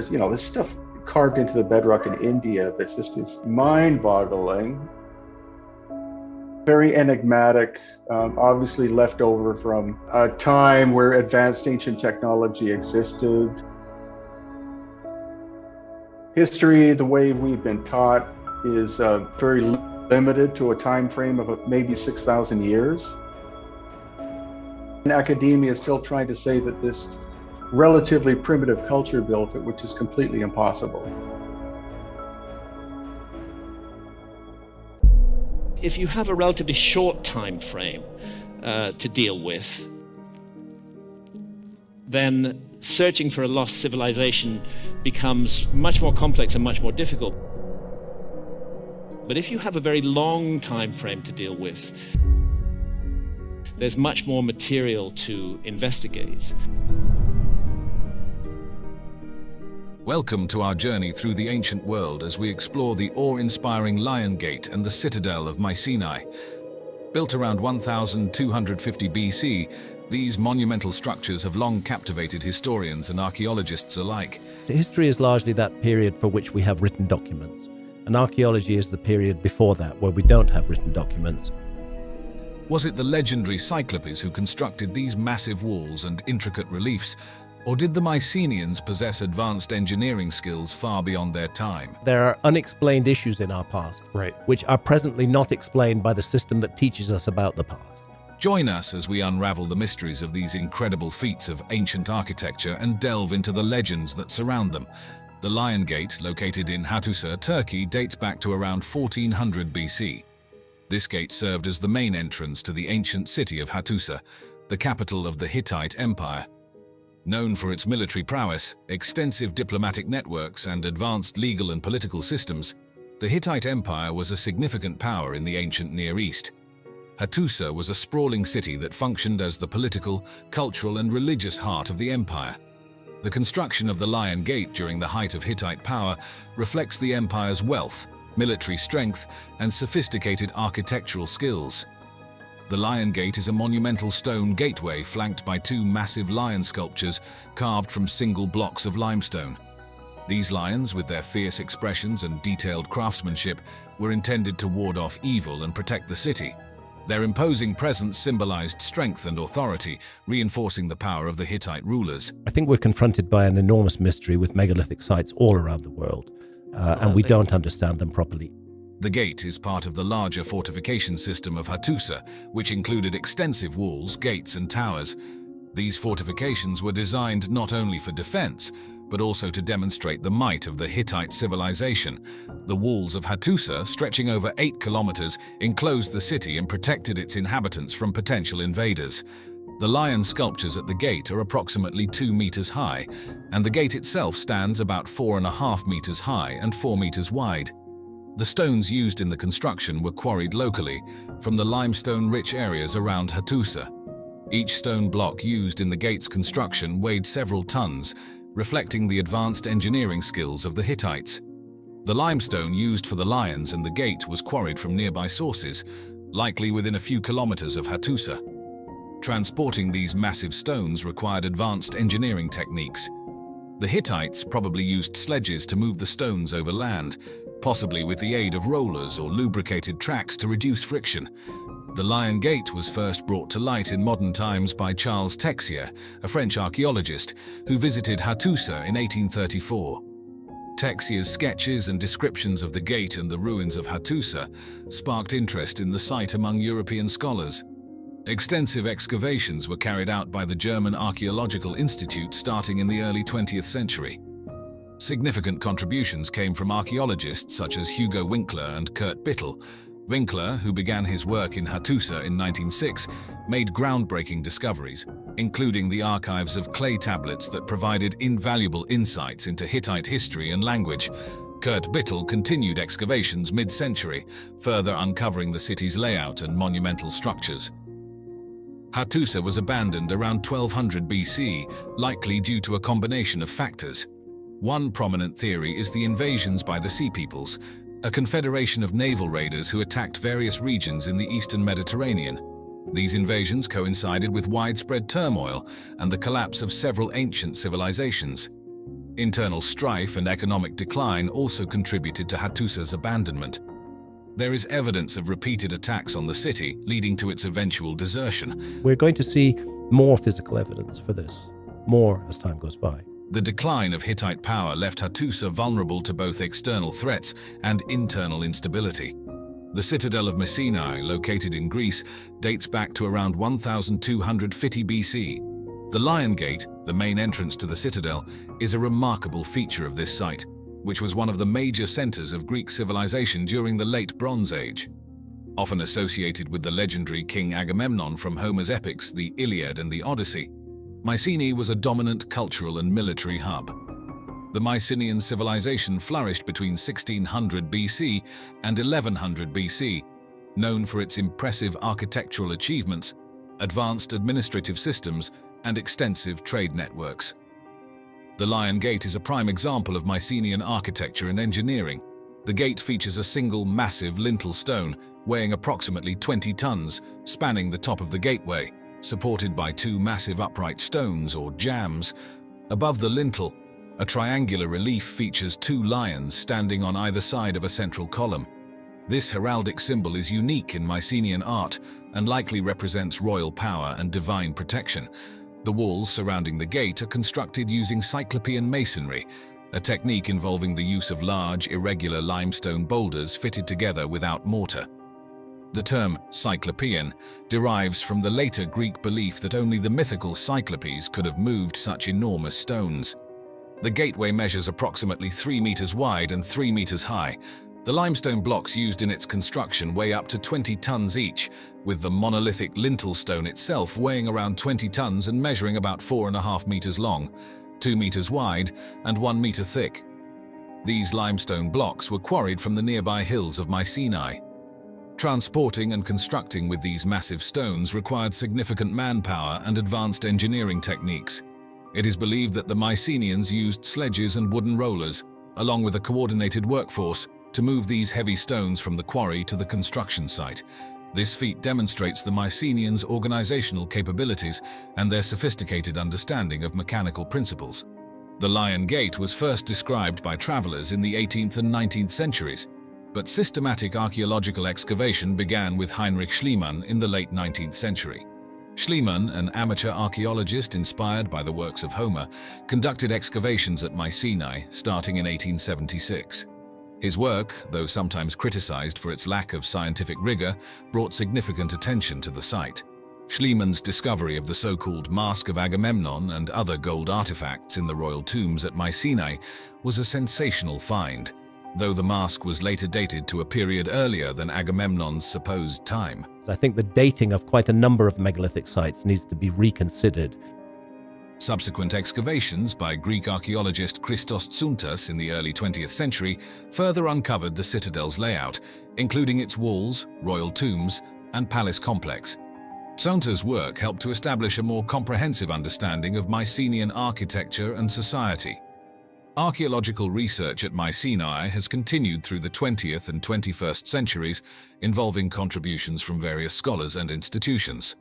There's stuff carved into the bedrock in India that just is mind-boggling. Very enigmatic, obviously left over from a time where advanced ancient technology existed. History, the way we've been taught, is very limited to a time frame of maybe 6,000 years. And academia is still trying to say that this relatively primitive culture built it, which is completely impossible. If you have a relatively short time frame to deal with, then searching for a lost civilization becomes much more complex and much more difficult. But if you have a very long time frame to deal with, there's much more material to investigate. Welcome to our journey through the ancient world as we explore the awe-inspiring Lion Gate and the citadel of Mycenae. Built around 1250 BC, these monumental structures have long captivated historians and archaeologists alike. History is largely that period for which we have written documents, and archaeology is the period before that where we don't have written documents. Was it the legendary Cyclopes who constructed these massive walls and intricate reliefs? Or did the Mycenaeans possess advanced engineering skills far beyond their time? There are unexplained issues in our past, which are presently not explained by the system that teaches us about the past. Join us as we unravel the mysteries of these incredible feats of ancient architecture and delve into the legends that surround them. The Lion Gate, located in Hattusa, Turkey, dates back to around 1400 BC. This gate served as the main entrance to the ancient city of Hattusa, the capital of the Hittite Empire. Known for its military prowess, extensive diplomatic networks, and advanced legal and political systems, the Hittite Empire was a significant power in the ancient Near East. Hattusa was a sprawling city that functioned as the political, cultural, and religious heart of the empire. The construction of the Lion Gate during the height of Hittite power reflects the empire's wealth, military strength, and sophisticated architectural skills. The Lion Gate is a monumental stone gateway flanked by two massive lion sculptures carved from single blocks of limestone. These lions, with their fierce expressions and detailed craftsmanship, were intended to ward off evil and protect the city. Their imposing presence symbolized strength and authority, reinforcing the power of the Hittite rulers. I think we're confronted by an enormous mystery with megalithic sites all around the world, and we don't understand them properly. The gate is part of the larger fortification system of Hattusa, which included extensive walls, gates, and towers. These fortifications were designed not only for defense, but also to demonstrate the might of the Hittite civilization. The walls of Hattusa, stretching over 8 kilometers, enclosed the city and protected its inhabitants from potential invaders. The lion sculptures at the gate are approximately 2 meters high, and the gate itself stands about 4.5 meters high and 4 meters wide. The stones used in the construction were quarried locally from the limestone-rich areas around Hattusa. Each stone block used in the gate's construction weighed several tons, reflecting the advanced engineering skills of the Hittites. The limestone used for the lions and the gate was quarried from nearby sources, likely within a few kilometers of Hattusa. Transporting these massive stones required advanced engineering techniques. The Hittites probably used sledges to move the stones over land, possibly with the aid of rollers or lubricated tracks to reduce friction. The Lion Gate was first brought to light in modern times by Charles Texier, a French archaeologist, who visited Hattusa in 1834. Texier's sketches and descriptions of the gate and the ruins of Hattusa sparked interest in the site among European scholars. Extensive excavations were carried out by the German Archaeological Institute starting in the early 20th century. Significant contributions came from archaeologists such as Hugo Winkler and Kurt Bittel. Winkler, who began his work in Hattusa in 1906, made groundbreaking discoveries, including the archives of clay tablets that provided invaluable insights into Hittite history and language. Kurt Bittel continued excavations mid-century, further uncovering the city's layout and monumental structures. Hattusa was abandoned around 1200 BC, likely due to a combination of factors. One prominent theory is the invasions by the Sea Peoples, a confederation of naval raiders who attacked various regions in the eastern Mediterranean. These invasions coincided with widespread turmoil and the collapse of several ancient civilizations. Internal strife and economic decline also contributed to Hattusa's abandonment. There is evidence of repeated attacks on the city, leading to its eventual desertion. We're going to see more physical evidence for this, more as time goes by. The decline of Hittite power left Hattusa vulnerable to both external threats and internal instability. The citadel of Mycenae, located in Greece, dates back to around 1250 BC. The Lion Gate, the main entrance to the citadel, is a remarkable feature of this site, which was one of the major centers of Greek civilization during the Late Bronze Age. Often associated with the legendary King Agamemnon from Homer's epics, the Iliad and the Odyssey, Mycenae was a dominant cultural and military hub. The Mycenaean civilization flourished between 1600 BC and 1100 BC, known for its impressive architectural achievements, advanced administrative systems, and extensive trade networks. The Lion Gate is a prime example of Mycenaean architecture and engineering. The gate features a single massive lintel stone, weighing approximately 20 tons, spanning the top of the gateway, supported by two massive upright stones or jambs. Above the lintel, a triangular relief features two lions standing on either side of a central column. This heraldic symbol is unique in Mycenaean art and likely represents royal power and divine protection. The walls surrounding the gate are constructed using Cyclopean masonry, a technique involving the use of large, irregular limestone boulders fitted together without mortar. The term Cyclopean derives from the later Greek belief that only the mythical Cyclopes could have moved such enormous stones. The gateway measures approximately 3 meters wide and 3 meters high. The limestone blocks used in its construction weigh up to 20 tons each, with the monolithic lintel stone itself weighing around 20 tons and measuring about 4.5 meters long, 2 meters wide, and 1 meter thick. These limestone blocks were quarried from the nearby hills of Mycenae. Transporting and constructing with these massive stones required significant manpower and advanced engineering techniques. It is believed that the Mycenaeans used sledges and wooden rollers, along with a coordinated workforce, to move these heavy stones from the quarry to the construction site. This feat demonstrates the Mycenaeans' organizational capabilities and their sophisticated understanding of mechanical principles. The Lion Gate was first described by travelers in the 18th and 19th centuries, but systematic archaeological excavation began with Heinrich Schliemann in the late 19th century. Schliemann, an amateur archaeologist inspired by the works of Homer, conducted excavations at Mycenae starting in 1876. His work, though sometimes criticized for its lack of scientific rigor, brought significant attention to the site. Schliemann's discovery of the so-called Mask of Agamemnon and other gold artifacts in the royal tombs at Mycenae was a sensational find, though the mask was later dated to a period earlier than Agamemnon's supposed time. I think the dating of quite a number of megalithic sites needs to be reconsidered. Subsequent excavations by Greek archaeologist Christos Tsountas in the early 20th century further uncovered the citadel's layout, including its walls, royal tombs, and palace complex. Tsountas' work helped to establish a more comprehensive understanding of Mycenaean architecture and society. Archaeological research at Mycenae has continued through the 20th and 21st centuries, involving contributions from various scholars and institutions.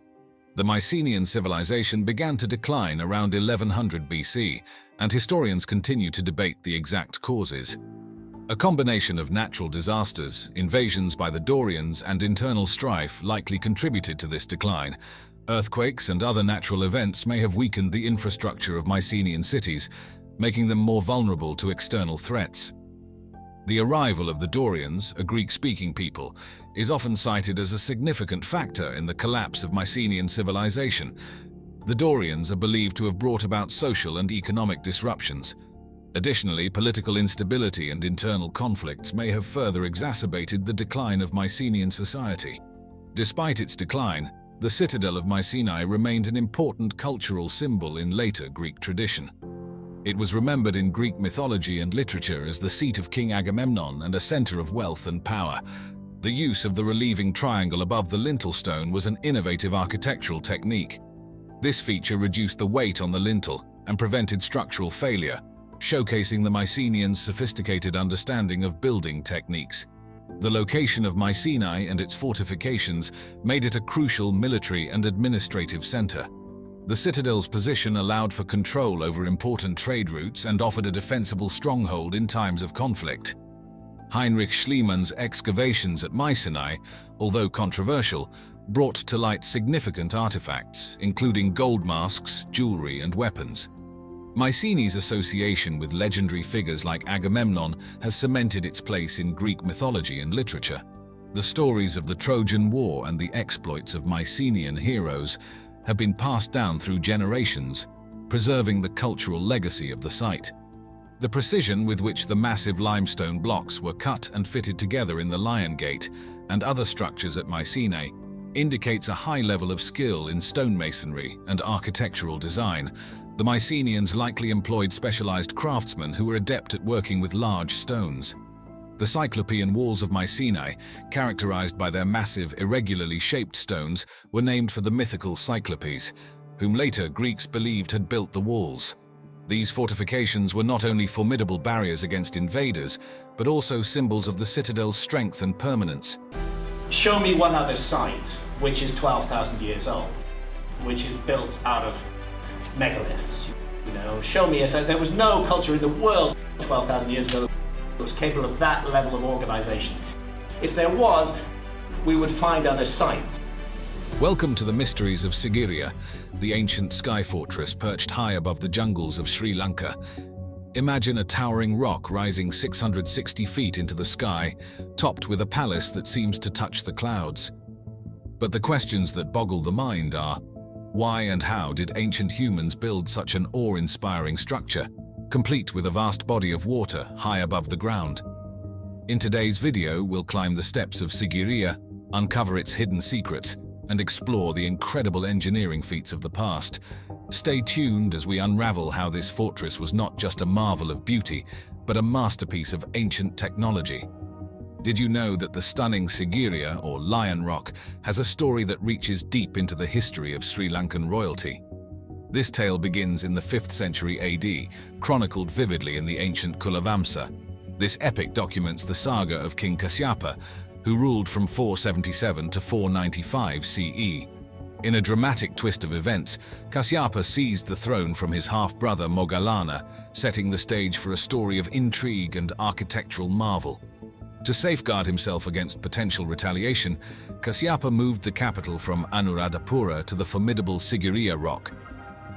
The Mycenaean civilization began to decline around 1100 BC, and historians continue to debate the exact causes. A combination of natural disasters, invasions by the Dorians, and internal strife likely contributed to this decline. Earthquakes and other natural events may have weakened the infrastructure of Mycenaean cities, making them more vulnerable to external threats. The arrival of the Dorians, a Greek-speaking people, is often cited as a significant factor in the collapse of Mycenaean civilization. The Dorians are believed to have brought about social and economic disruptions. Additionally, political instability and internal conflicts may have further exacerbated the decline of Mycenaean society. Despite its decline, the citadel of Mycenae remained an important cultural symbol in later Greek tradition. It was remembered in Greek mythology and literature as the seat of King Agamemnon and a center of wealth and power. The use of the relieving triangle above the lintel stone was an innovative architectural technique. This feature reduced the weight on the lintel and prevented structural failure, showcasing the Mycenaeans' sophisticated understanding of building techniques. The location of Mycenae and its fortifications made it a crucial military and administrative center. The citadel's position allowed for control over important trade routes and offered a defensible stronghold in times of conflict. Heinrich Schliemann's excavations at Mycenae, although controversial, brought to light significant artifacts, including gold masks, jewelry, and weapons. Mycenae's association with legendary figures like Agamemnon has cemented its place in Greek mythology and literature. The stories of the Trojan War and the exploits of Mycenaean heroes have been passed down through generations, preserving the cultural legacy of the site. The precision with which the massive limestone blocks were cut and fitted together in the Lion Gate and other structures at Mycenae indicates a high level of skill in stonemasonry and architectural design. The Mycenaeans likely employed specialized craftsmen who were adept at working with large stones. The Cyclopean walls of Mycenae, characterized by their massive, irregularly shaped stones, were named for the mythical Cyclopes, whom later Greeks believed had built the walls. These fortifications were not only formidable barriers against invaders, but also symbols of the citadel's strength and permanence. Show me one other site which is 12,000 years old, which is built out of megaliths. Show me there was no culture in the world 12,000 years ago that was capable of that level of organization. If there was, we would find other sites. Welcome to the mysteries of Sigiriya, the ancient sky fortress perched high above the jungles of Sri Lanka. Imagine a towering rock rising 660 feet into the sky, topped with a palace that seems to touch the clouds. But the questions that boggle the mind are, why and how did ancient humans build such an awe-inspiring structure, complete with a vast body of water high above the ground? In today's video, we'll climb the steps of Sigiriya, uncover its hidden secrets, and explore the incredible engineering feats of the past. Stay tuned as we unravel how this fortress was not just a marvel of beauty, but a masterpiece of ancient technology. Did you know that the stunning Sigiriya, or Lion Rock, has a story that reaches deep into the history of Sri Lankan royalty? This tale begins in the 5th century AD, chronicled vividly in the ancient Kulavamsa. This epic documents the saga of King Kasyapa, who ruled from 477 to 495 CE. In a dramatic twist of events, Kasyapa seized the throne from his half-brother Moggallana, setting the stage for a story of intrigue and architectural marvel. To safeguard himself against potential retaliation, Kasyapa moved the capital from Anuradhapura to the formidable Sigiriya Rock.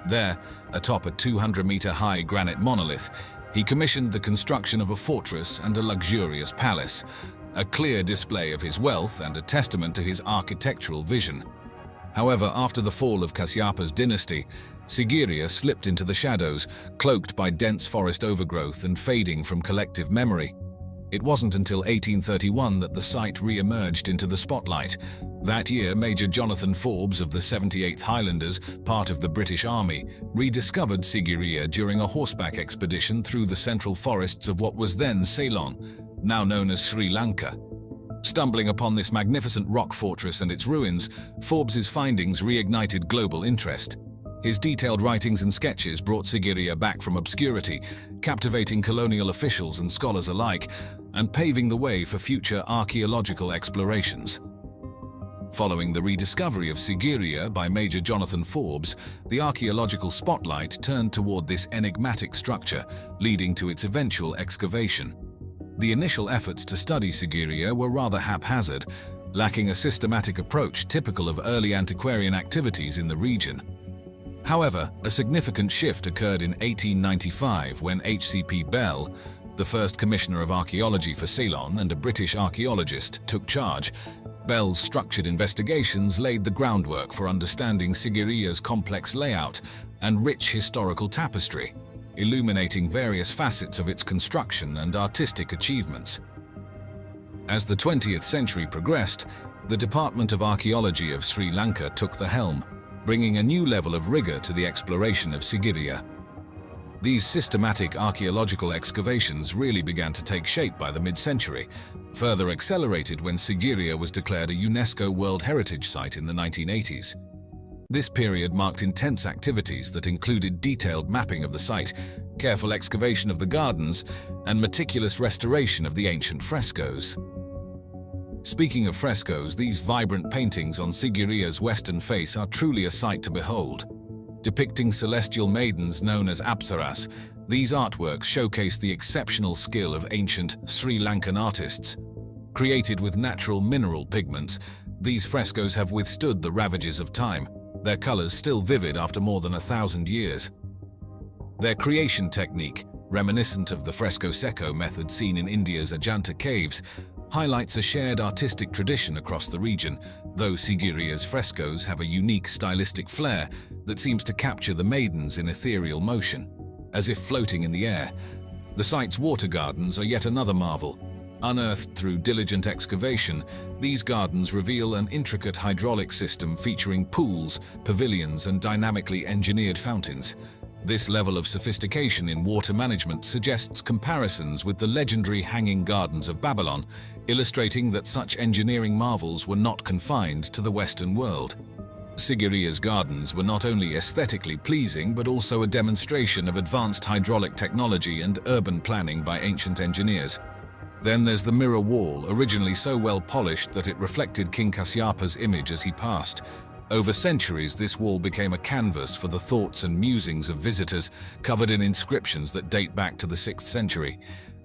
There, atop a 200-meter-high granite monolith, he commissioned the construction of a fortress and a luxurious palace, a clear display of his wealth and a testament to his architectural vision. However, after the fall of Kasyapa's dynasty, Sigiriya slipped into the shadows, cloaked by dense forest overgrowth and fading from collective memory. It wasn't until 1831 that the site re-emerged into the spotlight. That year, Major Jonathan Forbes of the 78th Highlanders, part of the British Army, rediscovered Sigiriya during a horseback expedition through the central forests of what was then Ceylon, now known as Sri Lanka. Stumbling upon this magnificent rock fortress and its ruins, Forbes's findings reignited global interest. His detailed writings and sketches brought Sigiriya back from obscurity, captivating colonial officials and scholars alike, and paving the way for future archaeological explorations. Following the rediscovery of Sigiriya by Major Jonathan Forbes, the archaeological spotlight turned toward this enigmatic structure, leading to its eventual excavation. The initial efforts to study Sigiriya were rather haphazard, lacking a systematic approach typical of early antiquarian activities in the region. However, a significant shift occurred in 1895 when H.C.P. Bell, the first Commissioner of Archaeology for Ceylon and a British archaeologist, took charge. Bell's structured investigations laid the groundwork for understanding Sigiriya's complex layout and rich historical tapestry, illuminating various facets of its construction and artistic achievements. As the 20th century progressed, the Department of Archaeology of Sri Lanka took the helm, bringing a new level of rigor to the exploration of Sigiriya. These systematic archaeological excavations really began to take shape by the mid-century, further accelerated when Sigiriya was declared a UNESCO World Heritage Site in the 1980s. This period marked intense activities that included detailed mapping of the site, careful excavation of the gardens, and meticulous restoration of the ancient frescoes. Speaking of frescoes, these vibrant paintings on Sigiriya's western face are truly a sight to behold. Depicting celestial maidens known as Apsaras, these artworks showcase the exceptional skill of ancient Sri Lankan artists. Created with natural mineral pigments, these frescoes have withstood the ravages of time, their colors still vivid after more than 1,000 years. Their creation technique, reminiscent of the fresco secco method seen in India's Ajanta caves, highlights a shared artistic tradition across the region, though Sigiriya's frescoes have a unique stylistic flair that seems to capture the maidens in ethereal motion, as if floating in the air. The site's water gardens are yet another marvel. Unearthed through diligent excavation, these gardens reveal an intricate hydraulic system featuring pools, pavilions, and dynamically engineered fountains. This level of sophistication in water management suggests comparisons with the legendary Hanging Gardens of Babylon, illustrating that such engineering marvels were not confined to the Western world. Sigiriya's gardens were not only aesthetically pleasing but also a demonstration of advanced hydraulic technology and urban planning by ancient engineers. Then there's the mirror wall, originally so well polished that it reflected King Kasyapa's image as he passed. Over centuries, this wall became a canvas for the thoughts and musings of visitors, covered in inscriptions that date back to the 6th century.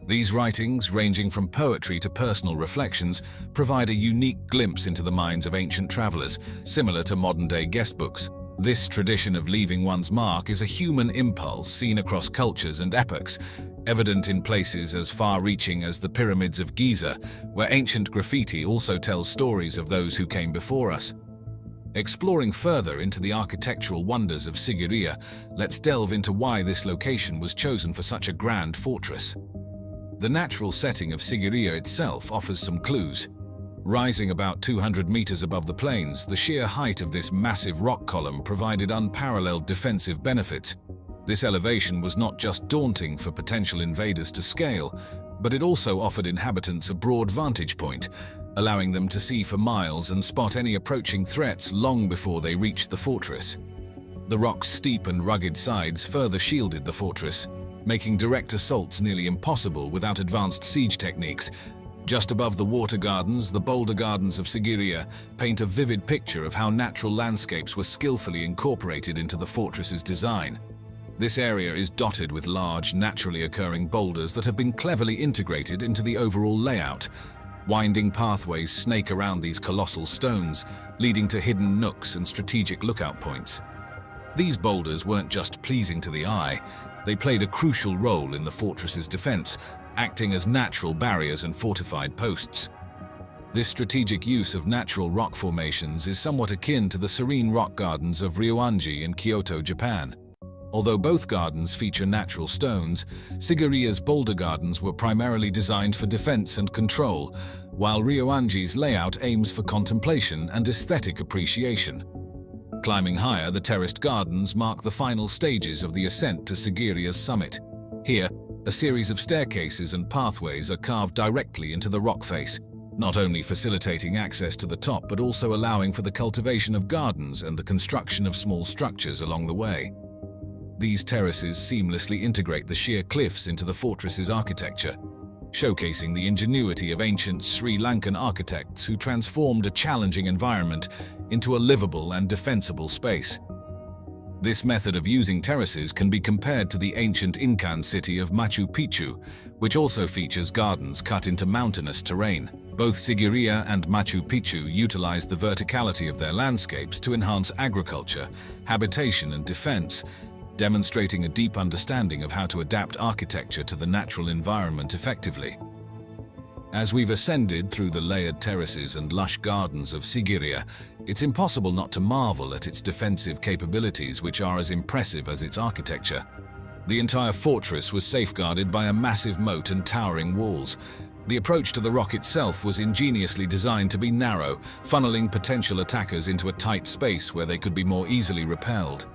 These writings, ranging from poetry to personal reflections, provide a unique glimpse into the minds of ancient travelers, similar to modern-day guestbooks. This tradition of leaving one's mark is a human impulse seen across cultures and epochs, evident in places as far-reaching as the pyramids of Giza, where ancient graffiti also tells stories of those who came before us. Exploring further into the architectural wonders of Sigiriya, let's delve into why this location was chosen for such a grand fortress. The natural setting of Sigiriya itself offers some clues. Rising about 200 meters above the plains, the sheer height of this massive rock column provided unparalleled defensive benefits. This elevation was not just daunting for potential invaders to scale, but it also offered inhabitants a broad vantage point, allowing them to see for miles and spot any approaching threats long before they reached the fortress. The rock's steep and rugged sides further shielded the fortress, making direct assaults nearly impossible without advanced siege techniques. Just above the water gardens, the boulder gardens of Sigiriya paint a vivid picture of how natural landscapes were skillfully incorporated into the fortress's design. This area is dotted with large, naturally occurring boulders that have been cleverly integrated into the overall layout. Winding pathways snake around these colossal stones, leading to hidden nooks and strategic lookout points. These boulders weren't just pleasing to the eye, they played a crucial role in the fortress's defense, acting as natural barriers and fortified posts. This strategic use of natural rock formations is somewhat akin to the serene rock gardens of Ryoanji in Kyoto, Japan. Although both gardens feature natural stones, Sigiriya's boulder gardens were primarily designed for defense and control, while Ryoanji's layout aims for contemplation and aesthetic appreciation. Climbing higher, the terraced gardens mark the final stages of the ascent to Sigiriya's summit. Here, a series of staircases and pathways are carved directly into the rock face, not only facilitating access to the top but also allowing for the cultivation of gardens and the construction of small structures along the way. These terraces seamlessly integrate the sheer cliffs into the fortress's architecture, showcasing the ingenuity of ancient Sri Lankan architects who transformed a challenging environment into a livable and defensible space. This method of using terraces can be compared to the ancient Incan city of Machu Picchu, which also features gardens cut into mountainous terrain. Both Sigiriya and Machu Picchu utilized the verticality of their landscapes to enhance agriculture, habitation, and defense, demonstrating a deep understanding of how to adapt architecture to the natural environment effectively. As we've ascended through the layered terraces and lush gardens of Sigiriya, it's impossible not to marvel at its defensive capabilities, which are as impressive as its architecture. The entire fortress was safeguarded by a massive moat and towering walls. The approach to the rock itself was ingeniously designed to be narrow, funneling potential attackers into a tight space where they could be more easily repelled.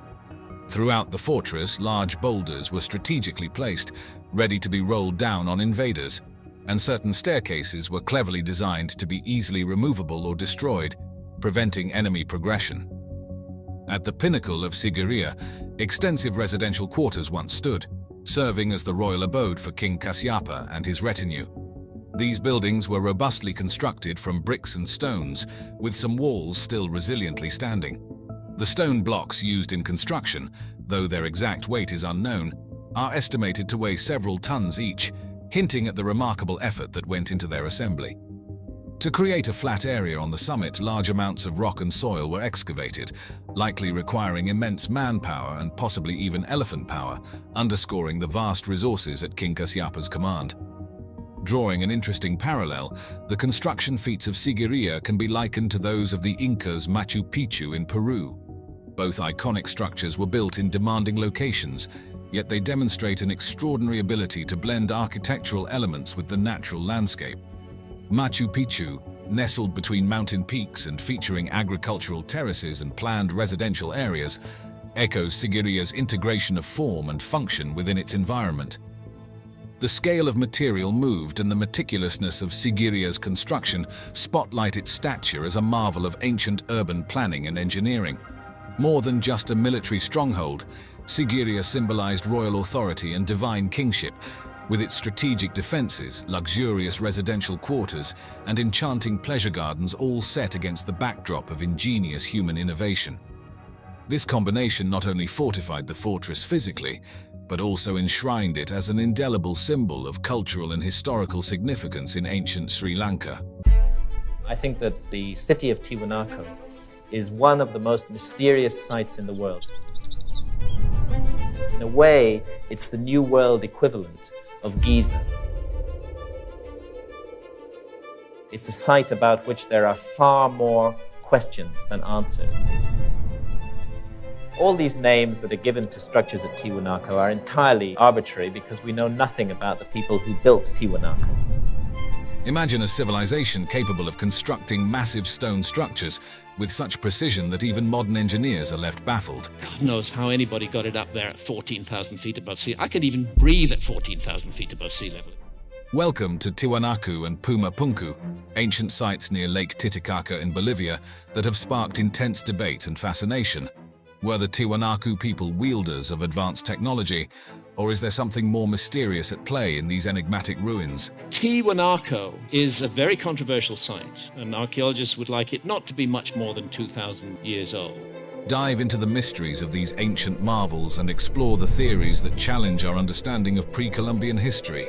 Throughout the fortress, large boulders were strategically placed, ready to be rolled down on invaders, and certain staircases were cleverly designed to be easily removable or destroyed, preventing enemy progression. At the pinnacle of Sigiriya, extensive residential quarters once stood, serving as the royal abode for King Kasyapa and his retinue. These buildings were robustly constructed from bricks and stones, with some walls still resiliently standing. The stone blocks used in construction, though their exact weight is unknown, are estimated to weigh several tons each, hinting at the remarkable effort that went into their assembly. To create a flat area on the summit, large amounts of rock and soil were excavated, likely requiring immense manpower and possibly even elephant power, underscoring the vast resources at King Kasypa's command. Drawing an interesting parallel, the construction feats of Sigiriya can be likened to those of the Incas' Machu Picchu in Peru. Both iconic structures were built in demanding locations, yet they demonstrate an extraordinary ability to blend architectural elements with the natural landscape. Machu Picchu, nestled between mountain peaks and featuring agricultural terraces and planned residential areas, echoes Sigiriya's integration of form and function within its environment. The scale of material moved and the meticulousness of Sigiriya's construction spotlight its stature as a marvel of ancient urban planning and engineering. More than just a military stronghold, Sigiriya symbolized royal authority and divine kingship, with its strategic defenses, luxurious residential quarters, and enchanting pleasure gardens all set against the backdrop of ingenious human innovation. This combination not only fortified the fortress physically, but also enshrined it as an indelible symbol of cultural and historical significance in ancient Sri Lanka. I think that the city of Tiwanaku is one of the most mysterious sites in the world. In a way, it's the New World equivalent of Giza. It's a site about which there are far more questions than answers. All these names that are given to structures at Tiwanaku are entirely arbitrary because we know nothing about the people who built Tiwanaku. Imagine a civilization capable of constructing massive stone structures with such precision that even modern engineers are left baffled. God knows how anybody got it up there at 14,000 feet above sea. I could even breathe at 14,000 feet above sea level. Welcome to Tiwanaku and Puma Punku, ancient sites near Lake Titicaca in Bolivia that have sparked intense debate and fascination. Were the Tiwanaku people wielders of advanced technology, or is there something more mysterious at play in these enigmatic ruins? Tiwanaku is a very controversial site, and archaeologists would like it not to be much more than 2,000 years old. Dive into the mysteries of these ancient marvels and explore the theories that challenge our understanding of pre-Columbian history.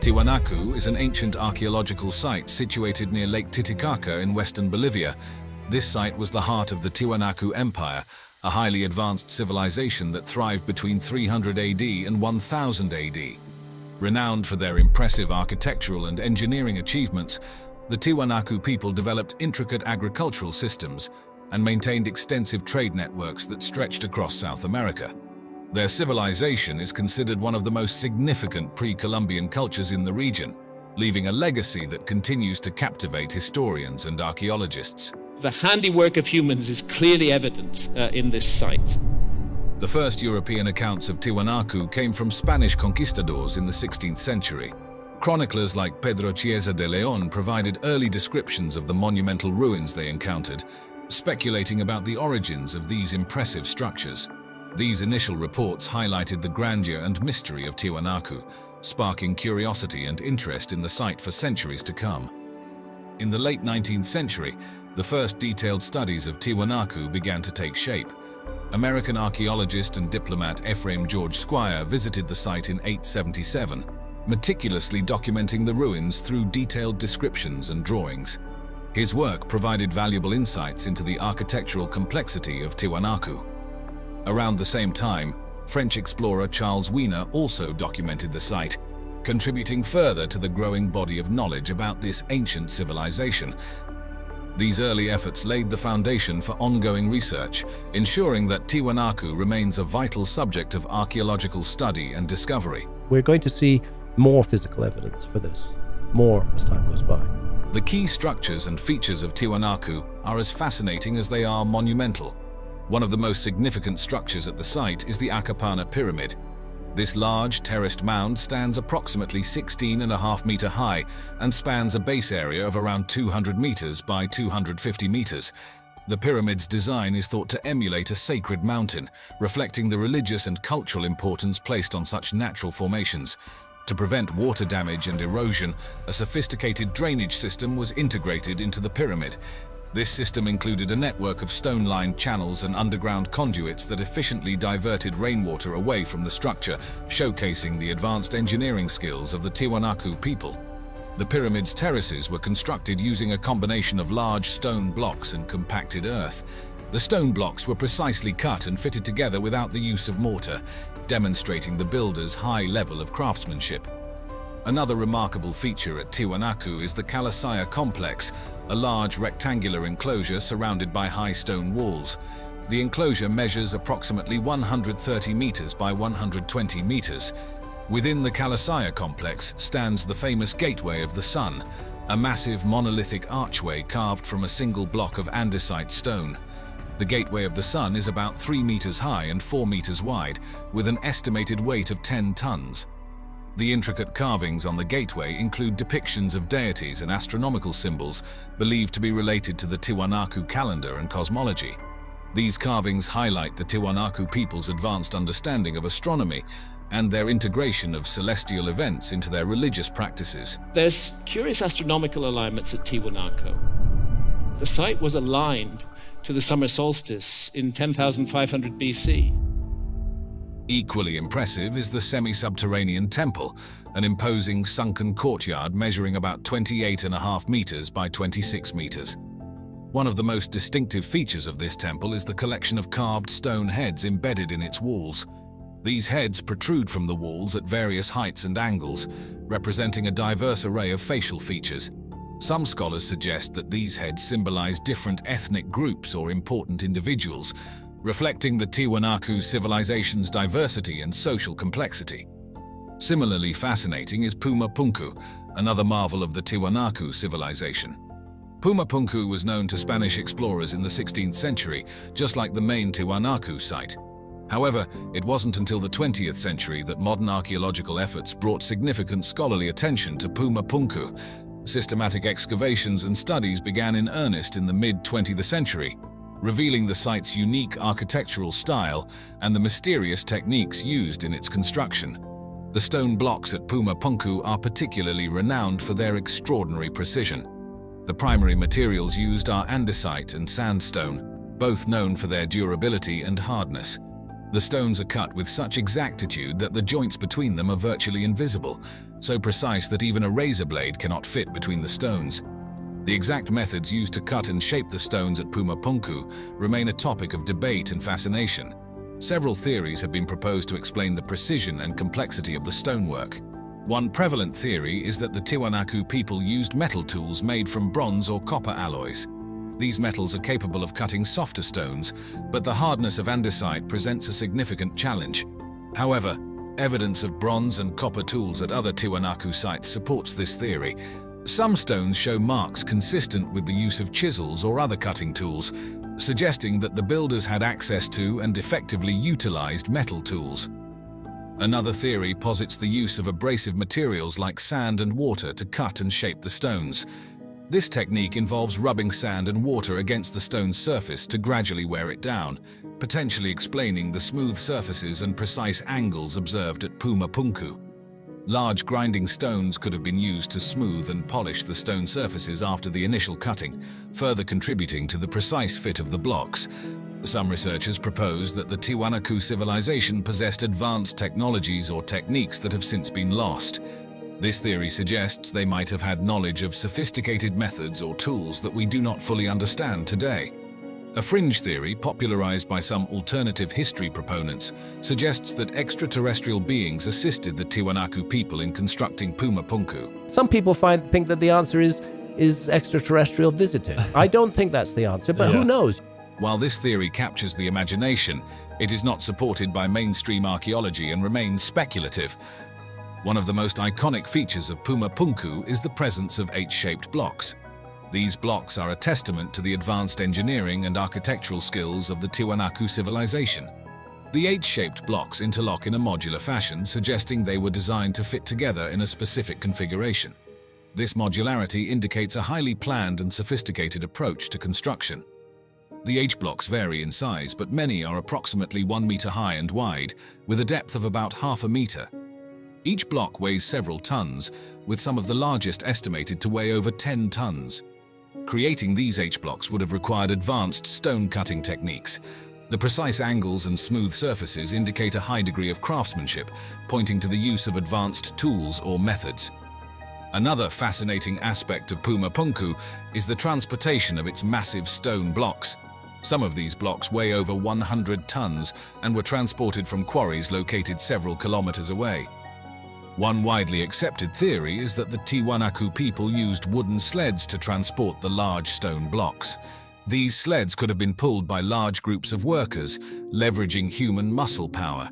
Tiwanaku is an ancient archaeological site situated near Lake Titicaca in western Bolivia. This site was the heart of the Tiwanaku Empire, a highly advanced civilization that thrived between 300 AD and 1000 AD. Renowned for their impressive architectural and engineering achievements, the Tiwanaku people developed intricate agricultural systems and maintained extensive trade networks that stretched across South America. Their civilization is considered one of the most significant pre-Columbian cultures in the region, leaving a legacy that continues to captivate historians and archaeologists. The handiwork of humans is clearly evident in this site. The first European accounts of Tiwanaku came from Spanish conquistadors in the 16th century. Chroniclers like Pedro Chiesa de León provided early descriptions of the monumental ruins they encountered, speculating about the origins of these impressive structures. These initial reports highlighted the grandeur and mystery of Tiwanaku, sparking curiosity and interest in the site for centuries to come. In the late 19th century, the first detailed studies of Tiwanaku began to take shape. American archaeologist and diplomat Ephraim George Squire visited the site in 877, meticulously documenting the ruins through detailed descriptions and drawings. His work provided valuable insights into the architectural complexity of Tiwanaku. Around the same time, French explorer Charles Wiener also documented the site, contributing further to the growing body of knowledge about this ancient civilization. These early efforts laid the foundation for ongoing research, ensuring that Tiwanaku remains a vital subject of archaeological study and discovery. We're going to see more physical evidence for this, more as time goes by. The key structures and features of Tiwanaku are as fascinating as they are monumental. One of the most significant structures at the site is the Akapana Pyramid. This large, terraced mound stands approximately 16.5 meters high and spans a base area of around 200 meters by 250 meters. The pyramid's design is thought to emulate a sacred mountain, reflecting the religious and cultural importance placed on such natural formations. To prevent water damage and erosion, a sophisticated drainage system was integrated into the pyramid. This system included a network of stone-lined channels and underground conduits that efficiently diverted rainwater away from the structure, showcasing the advanced engineering skills of the Tiwanaku people. The pyramid's terraces were constructed using a combination of large stone blocks and compacted earth. The stone blocks were precisely cut and fitted together without the use of mortar, demonstrating the builders' high level of craftsmanship. Another remarkable feature at Tiwanaku is the Kalasaya complex, a large rectangular enclosure surrounded by high stone walls. The enclosure measures approximately 130 meters by 120 meters. Within the Kalasaya complex stands the famous Gateway of the Sun, a massive monolithic archway carved from a single block of andesite stone. The Gateway of the Sun is about 3 meters high and 4 meters wide, with an estimated weight of 10 tons. The intricate carvings on the gateway include depictions of deities and astronomical symbols believed to be related to the Tiwanaku calendar and cosmology. These carvings highlight the Tiwanaku people's advanced understanding of astronomy and their integration of celestial events into their religious practices. There's curious astronomical alignments at Tiwanaku. The site was aligned to the summer solstice in 10,500 BC. Equally impressive is the semi-subterranean temple, an imposing sunken courtyard measuring about 28.5 meters by 26 meters. One of the most distinctive features of this temple is the collection of carved stone heads embedded in its walls. These heads protrude from the walls at various heights and angles, representing a diverse array of facial features. Some scholars suggest that these heads symbolize different ethnic groups or important individuals, reflecting the Tiwanaku civilization's diversity and social complexity. Similarly fascinating is Puma Punku, another marvel of the Tiwanaku civilization. Puma Punku was known to Spanish explorers in the 16th century, just like the main Tiwanaku site. However, it wasn't until the 20th century that modern archaeological efforts brought significant scholarly attention to Puma Punku. Systematic excavations and studies began in earnest in the mid-20th century, revealing the site's unique architectural style and the mysterious techniques used in its construction. The stone blocks at Puma Punku are particularly renowned for their extraordinary precision. The primary materials used are andesite and sandstone, both known for their durability and hardness. The stones are cut with such exactitude that the joints between them are virtually invisible, so precise that even a razor blade cannot fit between the stones. The exact methods used to cut and shape the stones at Puma Punku remain a topic of debate and fascination. Several theories have been proposed to explain the precision and complexity of the stonework. One prevalent theory is that the Tiwanaku people used metal tools made from bronze or copper alloys. These metals are capable of cutting softer stones, but the hardness of andesite presents a significant challenge. However, evidence of bronze and copper tools at other Tiwanaku sites supports this theory. Some stones show marks consistent with the use of chisels or other cutting tools, suggesting that the builders had access to and effectively utilized metal tools. Another theory posits the use of abrasive materials like sand and water to cut and shape the stones. This technique involves rubbing sand and water against the stone's surface to gradually wear it down, potentially explaining the smooth surfaces and precise angles observed at Puma Punku. Large grinding stones could have been used to smooth and polish the stone surfaces after the initial cutting, further contributing to the precise fit of the blocks. Some researchers propose that the Tiwanaku civilization possessed advanced technologies or techniques that have since been lost. This theory suggests they might have had knowledge of sophisticated methods or tools that we do not fully understand today. A fringe theory, popularized by some alternative history proponents, suggests that extraterrestrial beings assisted the Tiwanaku people in constructing Puma Punku. Some people think that the answer is extraterrestrial visitors. I don't think that's the answer, but who knows? While this theory captures the imagination, it is not supported by mainstream archaeology and remains speculative. One of the most iconic features of Puma Punku is the presence of H-shaped blocks. These blocks are a testament to the advanced engineering and architectural skills of the Tiwanaku civilization. The H-shaped blocks interlock in a modular fashion, suggesting they were designed to fit together in a specific configuration. This modularity indicates a highly planned and sophisticated approach to construction. The H-blocks vary in size, but many are approximately 1 meter high and wide, with a depth of about half a meter. Each block weighs several tons, with some of the largest estimated to weigh over 10 tons. Creating these H-blocks would have required advanced stone cutting techniques. The precise angles and smooth surfaces indicate a high degree of craftsmanship, pointing to the use of advanced tools or methods. Another fascinating aspect of Puma Punku is the transportation of its massive stone blocks. Some of these blocks weigh over 100 tons and were transported from quarries located several kilometers away. One widely accepted theory is that the Tiwanaku people used wooden sleds to transport the large stone blocks. These sleds could have been pulled by large groups of workers, leveraging human muscle power.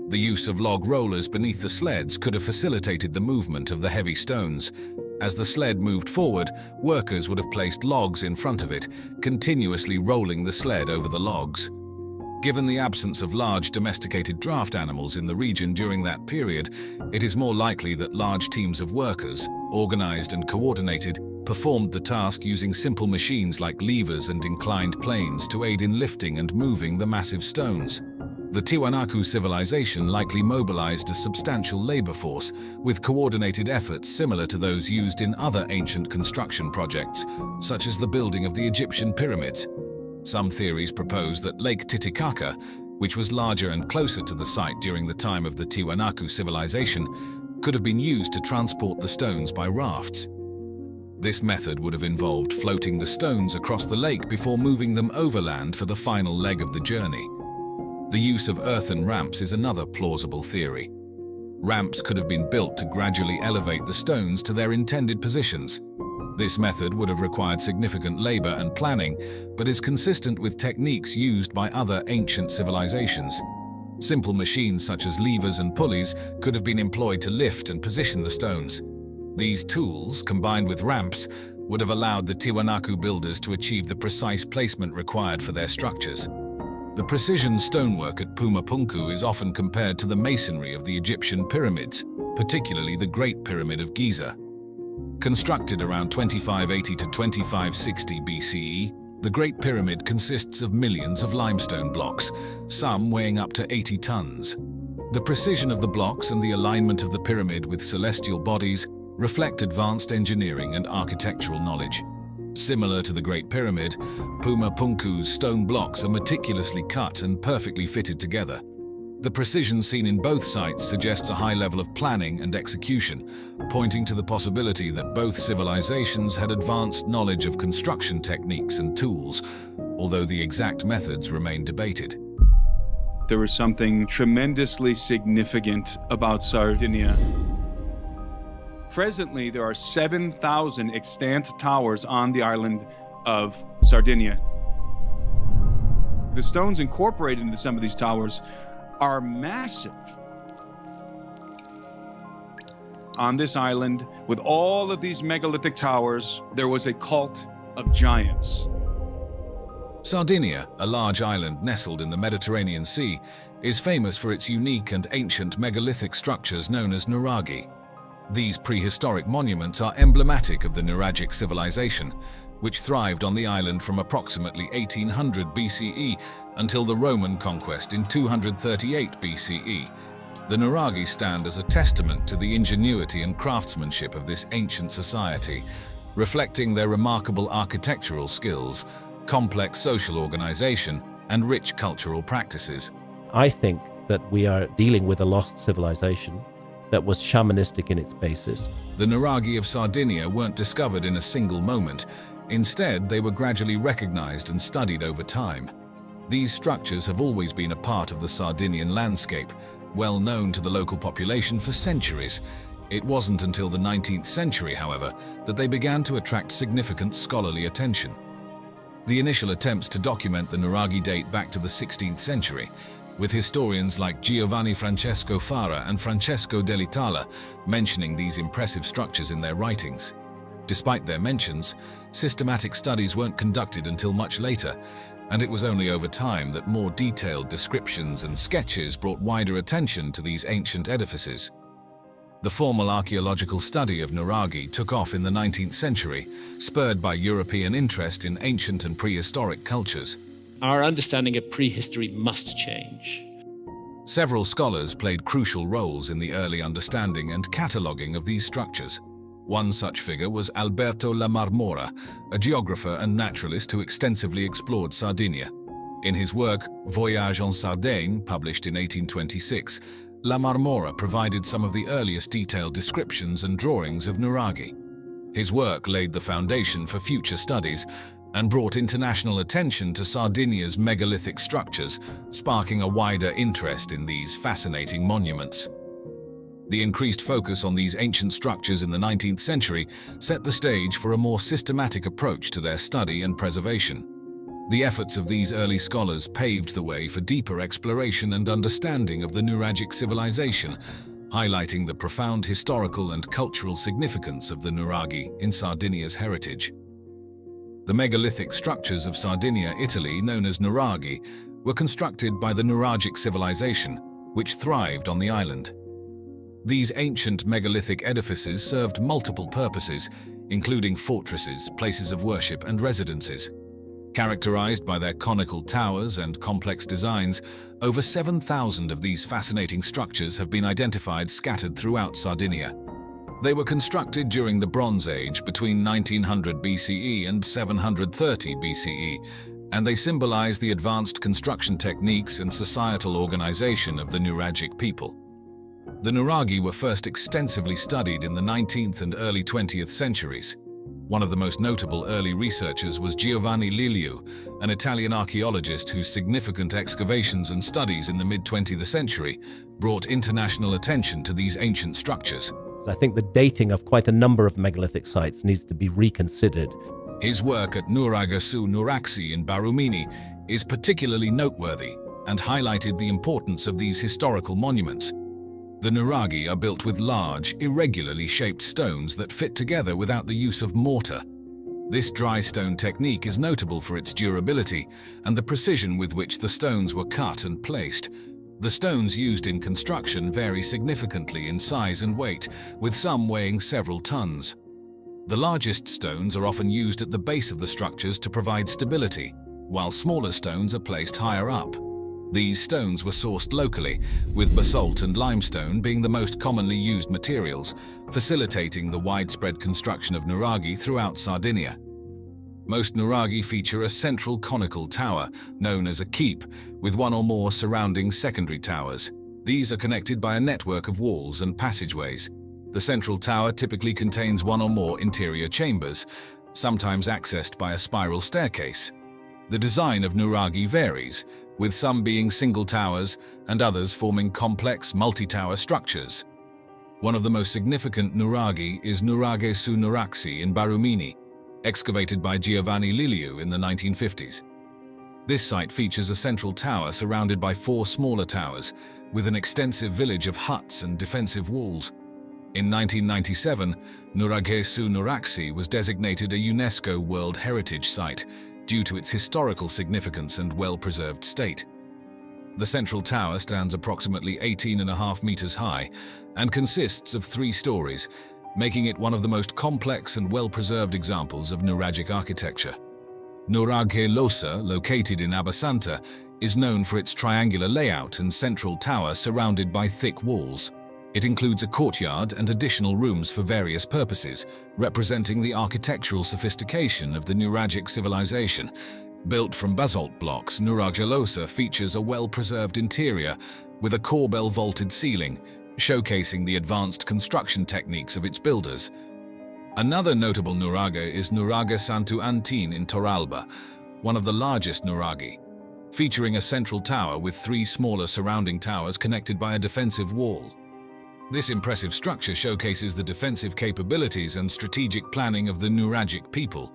The use of log rollers beneath the sleds could have facilitated the movement of the heavy stones. As the sled moved forward, workers would have placed logs in front of it, continuously rolling the sled over the logs. Given the absence of large domesticated draft animals in the region during that period, it is more likely that large teams of workers, organized and coordinated, performed the task using simple machines like levers and inclined planes to aid in lifting and moving the massive stones. The Tiwanaku civilization likely mobilized a substantial labor force with coordinated efforts similar to those used in other ancient construction projects, such as the building of the Egyptian pyramids. Some theories propose that Lake Titicaca, which was larger and closer to the site during the time of the Tiwanaku civilization, could have been used to transport the stones by rafts. This method would have involved floating the stones across the lake before moving them overland for the final leg of the journey. The use of earthen ramps is another plausible theory. Ramps could have been built to gradually elevate the stones to their intended positions. This method would have required significant labor and planning, but is consistent with techniques used by other ancient civilizations. Simple machines such as levers and pulleys could have been employed to lift and position the stones. These tools, combined with ramps, would have allowed the Tiwanaku builders to achieve the precise placement required for their structures. The precision stonework at Puma Punku is often compared to the masonry of the Egyptian pyramids, particularly the Great Pyramid of Giza. Constructed around 2580 to 2560 BCE, the Great Pyramid consists of millions of limestone blocks, some weighing up to 80 tons. The precision of the blocks and the alignment of the pyramid with celestial bodies reflect advanced engineering and architectural knowledge. Similar to the Great Pyramid, Puma Punku's stone blocks are meticulously cut and perfectly fitted together. The precision seen in both sites suggests a high level of planning and execution, pointing to the possibility that both civilizations had advanced knowledge of construction techniques and tools, although the exact methods remain debated. There was something tremendously significant about Sardinia. Presently, there are 7,000 extant towers on the island of Sardinia. The stones incorporated into some of these towers are massive. On this island, with all of these megalithic towers, there was a cult of giants. Sardinia, a large island nestled in the Mediterranean Sea, is famous for its unique and ancient megalithic structures known as nuraghi. These prehistoric monuments are emblematic of the Nuragic civilization, which thrived on the island from approximately 1800 BCE until the Roman conquest in 238 BCE. The nuraghi stand as a testament to the ingenuity and craftsmanship of this ancient society, reflecting their remarkable architectural skills, complex social organization, and rich cultural practices. I think that we are dealing with a lost civilization that was shamanistic in its basis. The nuraghi of Sardinia weren't discovered in a single moment. Instead, they were gradually recognized and studied over time. These structures have always been a part of the Sardinian landscape, well known to the local population for centuries. It wasn't until the 19th century, however, that they began to attract significant scholarly attention. The initial attempts to document the nuraghi date back to the 16th century, with historians like Giovanni Francesco Fara and Francesco dell'Itala mentioning these impressive structures in their writings. Despite their mentions, systematic studies weren't conducted until much later, and it was only over time that more detailed descriptions and sketches brought wider attention to these ancient edifices. The formal archaeological study of nuraghi took off in the 19th century, spurred by European interest in ancient and prehistoric cultures. Our understanding of prehistory must change. Several scholars played crucial roles in the early understanding and cataloging of these structures. One such figure was Alberto La Marmora, a geographer and naturalist who extensively explored Sardinia. In his work, Voyage en Sardaigne, published in 1826, La Marmora provided some of the earliest detailed descriptions and drawings of Nuraghi. His work laid the foundation for future studies and brought international attention to Sardinia's megalithic structures, sparking a wider interest in these fascinating monuments. The increased focus on these ancient structures in the 19th century set the stage for a more systematic approach to their study and preservation. The efforts of these early scholars paved the way for deeper exploration and understanding of the Nuragic civilization, highlighting the profound historical and cultural significance of the Nuraghi in Sardinia's heritage. The megalithic structures of Sardinia, Italy, known as Nuraghi, were constructed by the Nuragic civilization, which thrived on the island. These ancient megalithic edifices served multiple purposes, including fortresses, places of worship, and residences. Characterized by their conical towers and complex designs, over 7,000 of these fascinating structures have been identified scattered throughout Sardinia. They were constructed during the Bronze Age between 1900 BCE and 730 BCE, and they symbolize the advanced construction techniques and societal organization of the Nuragic people. The Nuraghi were first extensively studied in the 19th and early 20th centuries. One of the most notable early researchers was Giovanni Liliu, an Italian archaeologist whose significant excavations and studies in the mid-20th century brought international attention to these ancient structures. I think the dating of quite a number of megalithic sites needs to be reconsidered. His work at Nuraga su Nuraxi in Barumini is particularly noteworthy and highlighted the importance of these historical monuments. The Nuraghi are built with large, irregularly shaped stones that fit together without the use of mortar. This dry stone technique is notable for its durability and the precision with which the stones were cut and placed. The stones used in construction vary significantly in size and weight, with some weighing several tons. The largest stones are often used at the base of the structures to provide stability, while smaller stones are placed higher up. These stones were sourced locally, with basalt and limestone being the most commonly used materials, facilitating the widespread construction of Nuraghi throughout Sardinia. Most Nuraghi feature a central conical tower, known as a keep, with one or more surrounding secondary towers. These are connected by a network of walls and passageways. The central tower typically contains one or more interior chambers, sometimes accessed by a spiral staircase. The design of Nuraghi varies, with some being single towers and others forming complex multi-tower structures. One of the most significant Nuraghi is Nuraghe su Nuraxi in Barumini, excavated by Giovanni Liliu in the 1950s. This site features a central tower surrounded by 4 smaller towers, with an extensive village of huts and defensive walls. In 1997, Nuraghe su Nuraxi was designated a UNESCO World Heritage Site due to its historical significance and well-preserved state. The central tower stands approximately 18.5 meters high and consists of 3 stories, making it one of the most complex and well-preserved examples of Nuragic architecture. Nuraghe Losa, located in Abbassanta, is known for its triangular layout and central tower surrounded by thick walls. It includes a courtyard and additional rooms for various purposes, representing the architectural sophistication of the Nuragic civilization. Built from basalt blocks, Nuraghe Losa features a well-preserved interior with a corbel vaulted ceiling, showcasing the advanced construction techniques of its builders. Another notable Nuraghe is Nuraghe Santu Antin in Torralba, one of the largest Nuraghi, featuring a central tower with 3 smaller surrounding towers connected by a defensive wall. This impressive structure showcases the defensive capabilities and strategic planning of the Nuragic people.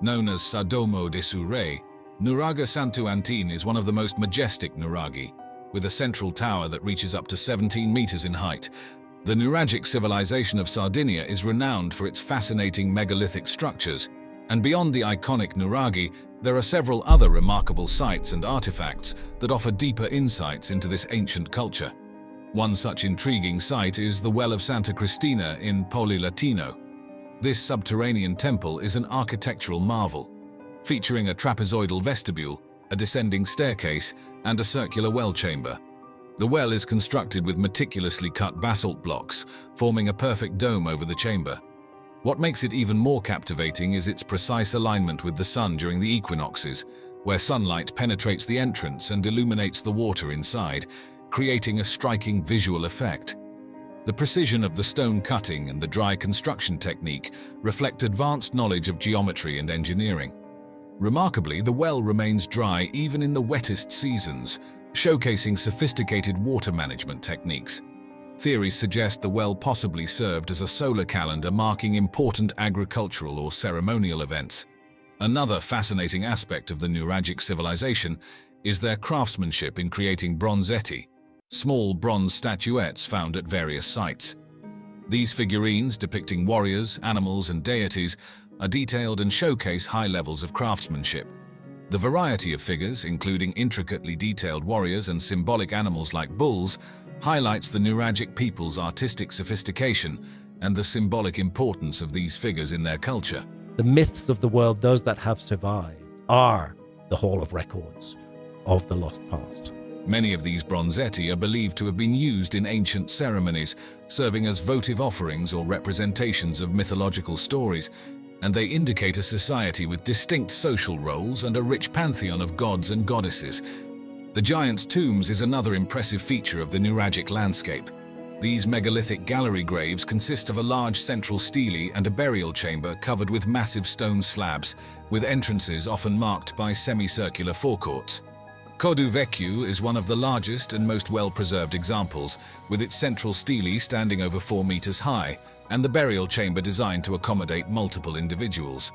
Known as Sadomo de su Re, Nuraghe Santu Antin is one of the most majestic Nuraghi, with a central tower that reaches up to 17 meters in height. The Nuragic civilization of Sardinia is renowned for its fascinating megalithic structures, and beyond the iconic Nuraghi, there are several other remarkable sites and artifacts that offer deeper insights into this ancient culture. One such intriguing site is the Well of Santa Cristina in Poli Latino. This subterranean temple is an architectural marvel, featuring a trapezoidal vestibule, a descending staircase, and a circular well chamber. The well is constructed with meticulously cut basalt blocks, forming a perfect dome over the chamber. What makes it even more captivating is its precise alignment with the sun during the equinoxes, where sunlight penetrates the entrance and illuminates the water inside, creating a striking visual effect. The precision of the stone cutting and the dry construction technique reflect advanced knowledge of geometry and engineering. Remarkably, the well remains dry even in the wettest seasons, showcasing sophisticated water management techniques. Theories suggest the well possibly served as a solar calendar marking important agricultural or ceremonial events. Another fascinating aspect of the Nuragic civilization is their craftsmanship in creating bronzetti, small bronze statuettes found at various sites. These figurines, depicting warriors, animals, and deities, are detailed and showcase high levels of craftsmanship. The variety of figures, including intricately detailed warriors and symbolic animals like bulls, highlights the Nuragic people's artistic sophistication and the symbolic importance of these figures in their culture. The myths of the world, those that have survived, are the Hall of Records of the lost past. Many of these bronzetti are believed to have been used in ancient ceremonies, serving as votive offerings or representations of mythological stories, and they indicate a society with distinct social roles and a rich pantheon of gods and goddesses. The Giants' Tombs is another impressive feature of the Nuragic landscape. These megalithic gallery graves consist of a large central stele and a burial chamber covered with massive stone slabs, with entrances often marked by semicircular forecourts. Codu Vecchio is one of the largest and most well-preserved examples, with its central stele standing over 4 meters high, and the burial chamber designed to accommodate multiple individuals.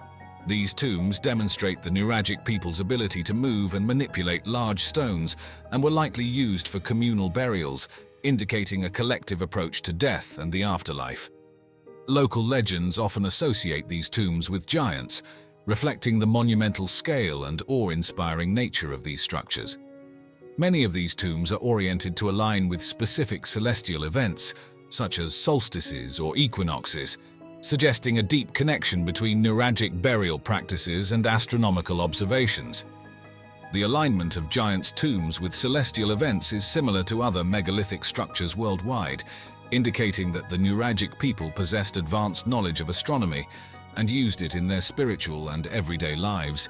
These tombs demonstrate the Nuragic people's ability to move and manipulate large stones, and were likely used for communal burials, indicating a collective approach to death and the afterlife. Local legends often associate these tombs with giants, reflecting the monumental scale and awe-inspiring nature of these structures. Many of these tombs are oriented to align with specific celestial events, such as solstices or equinoxes, suggesting a deep connection between Nuragic burial practices and astronomical observations. The alignment of giants' tombs with celestial events is similar to other megalithic structures worldwide, indicating that the Nuragic people possessed advanced knowledge of astronomy and used it in their spiritual and everyday lives.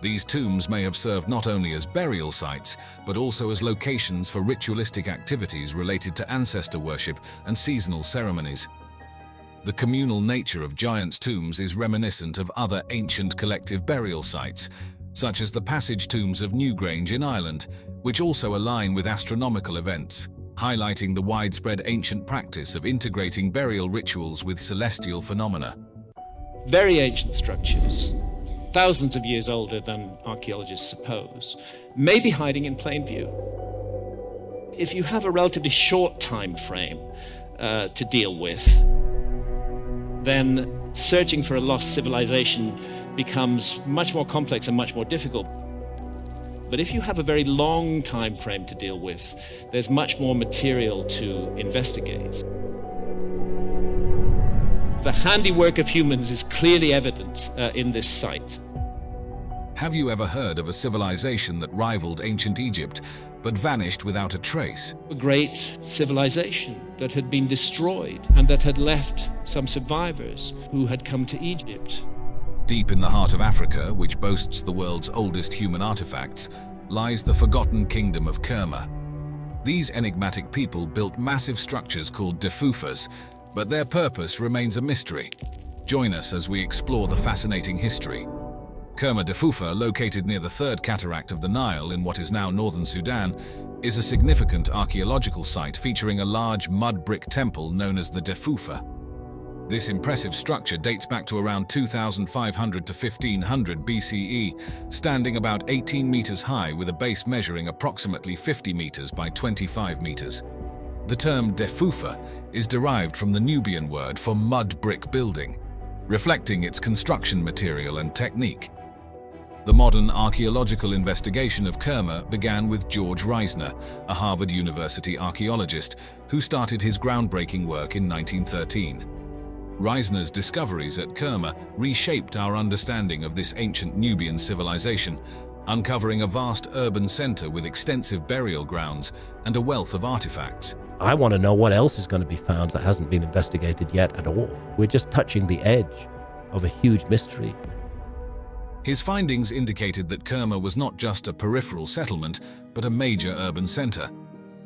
These tombs may have served not only as burial sites, but also as locations for ritualistic activities related to ancestor worship and seasonal ceremonies. The communal nature of giants' tombs is reminiscent of other ancient collective burial sites, such as the Passage Tombs of Newgrange in Ireland, which also align with astronomical events, highlighting the widespread ancient practice of integrating burial rituals with celestial phenomena. Very ancient structures, thousands of years older than archaeologists suppose, may be hiding in plain view. If you have a relatively short time frame to deal with, then searching for a lost civilization becomes much more complex and much more difficult. But if you have a very long time frame to deal with, there's much more material to investigate. The handiwork of humans is clearly evident in this site. Have you ever heard of a civilization that rivaled ancient Egypt, but vanished without a trace? A great civilization that had been destroyed and that had left some survivors who had come to Egypt. Deep in the heart of Africa, which boasts the world's oldest human artifacts, lies the forgotten kingdom of Kerma. These enigmatic people built massive structures called defufas, but their purpose remains a mystery. Join us as we explore the fascinating history. Kerma Defufa, located near the third cataract of the Nile in what is now northern Sudan, is a significant archaeological site featuring a large mud brick temple known as the Defufa. This impressive structure dates back to around 2500 to 1500 BCE, standing about 18 meters high with a base measuring approximately 50 meters by 25 meters. The term Defufa is derived from the Nubian word for mud brick building, reflecting its construction material and technique. The modern archaeological investigation of Kerma began with George Reisner, a Harvard University archaeologist who started his groundbreaking work in 1913. Reisner's discoveries at Kerma reshaped our understanding of this ancient Nubian civilization, uncovering a vast urban center with extensive burial grounds and a wealth of artifacts. I want to know what else is going to be found that hasn't been investigated yet at all. We're just touching the edge of a huge mystery. His findings indicated that Kerma was not just a peripheral settlement, but a major urban center.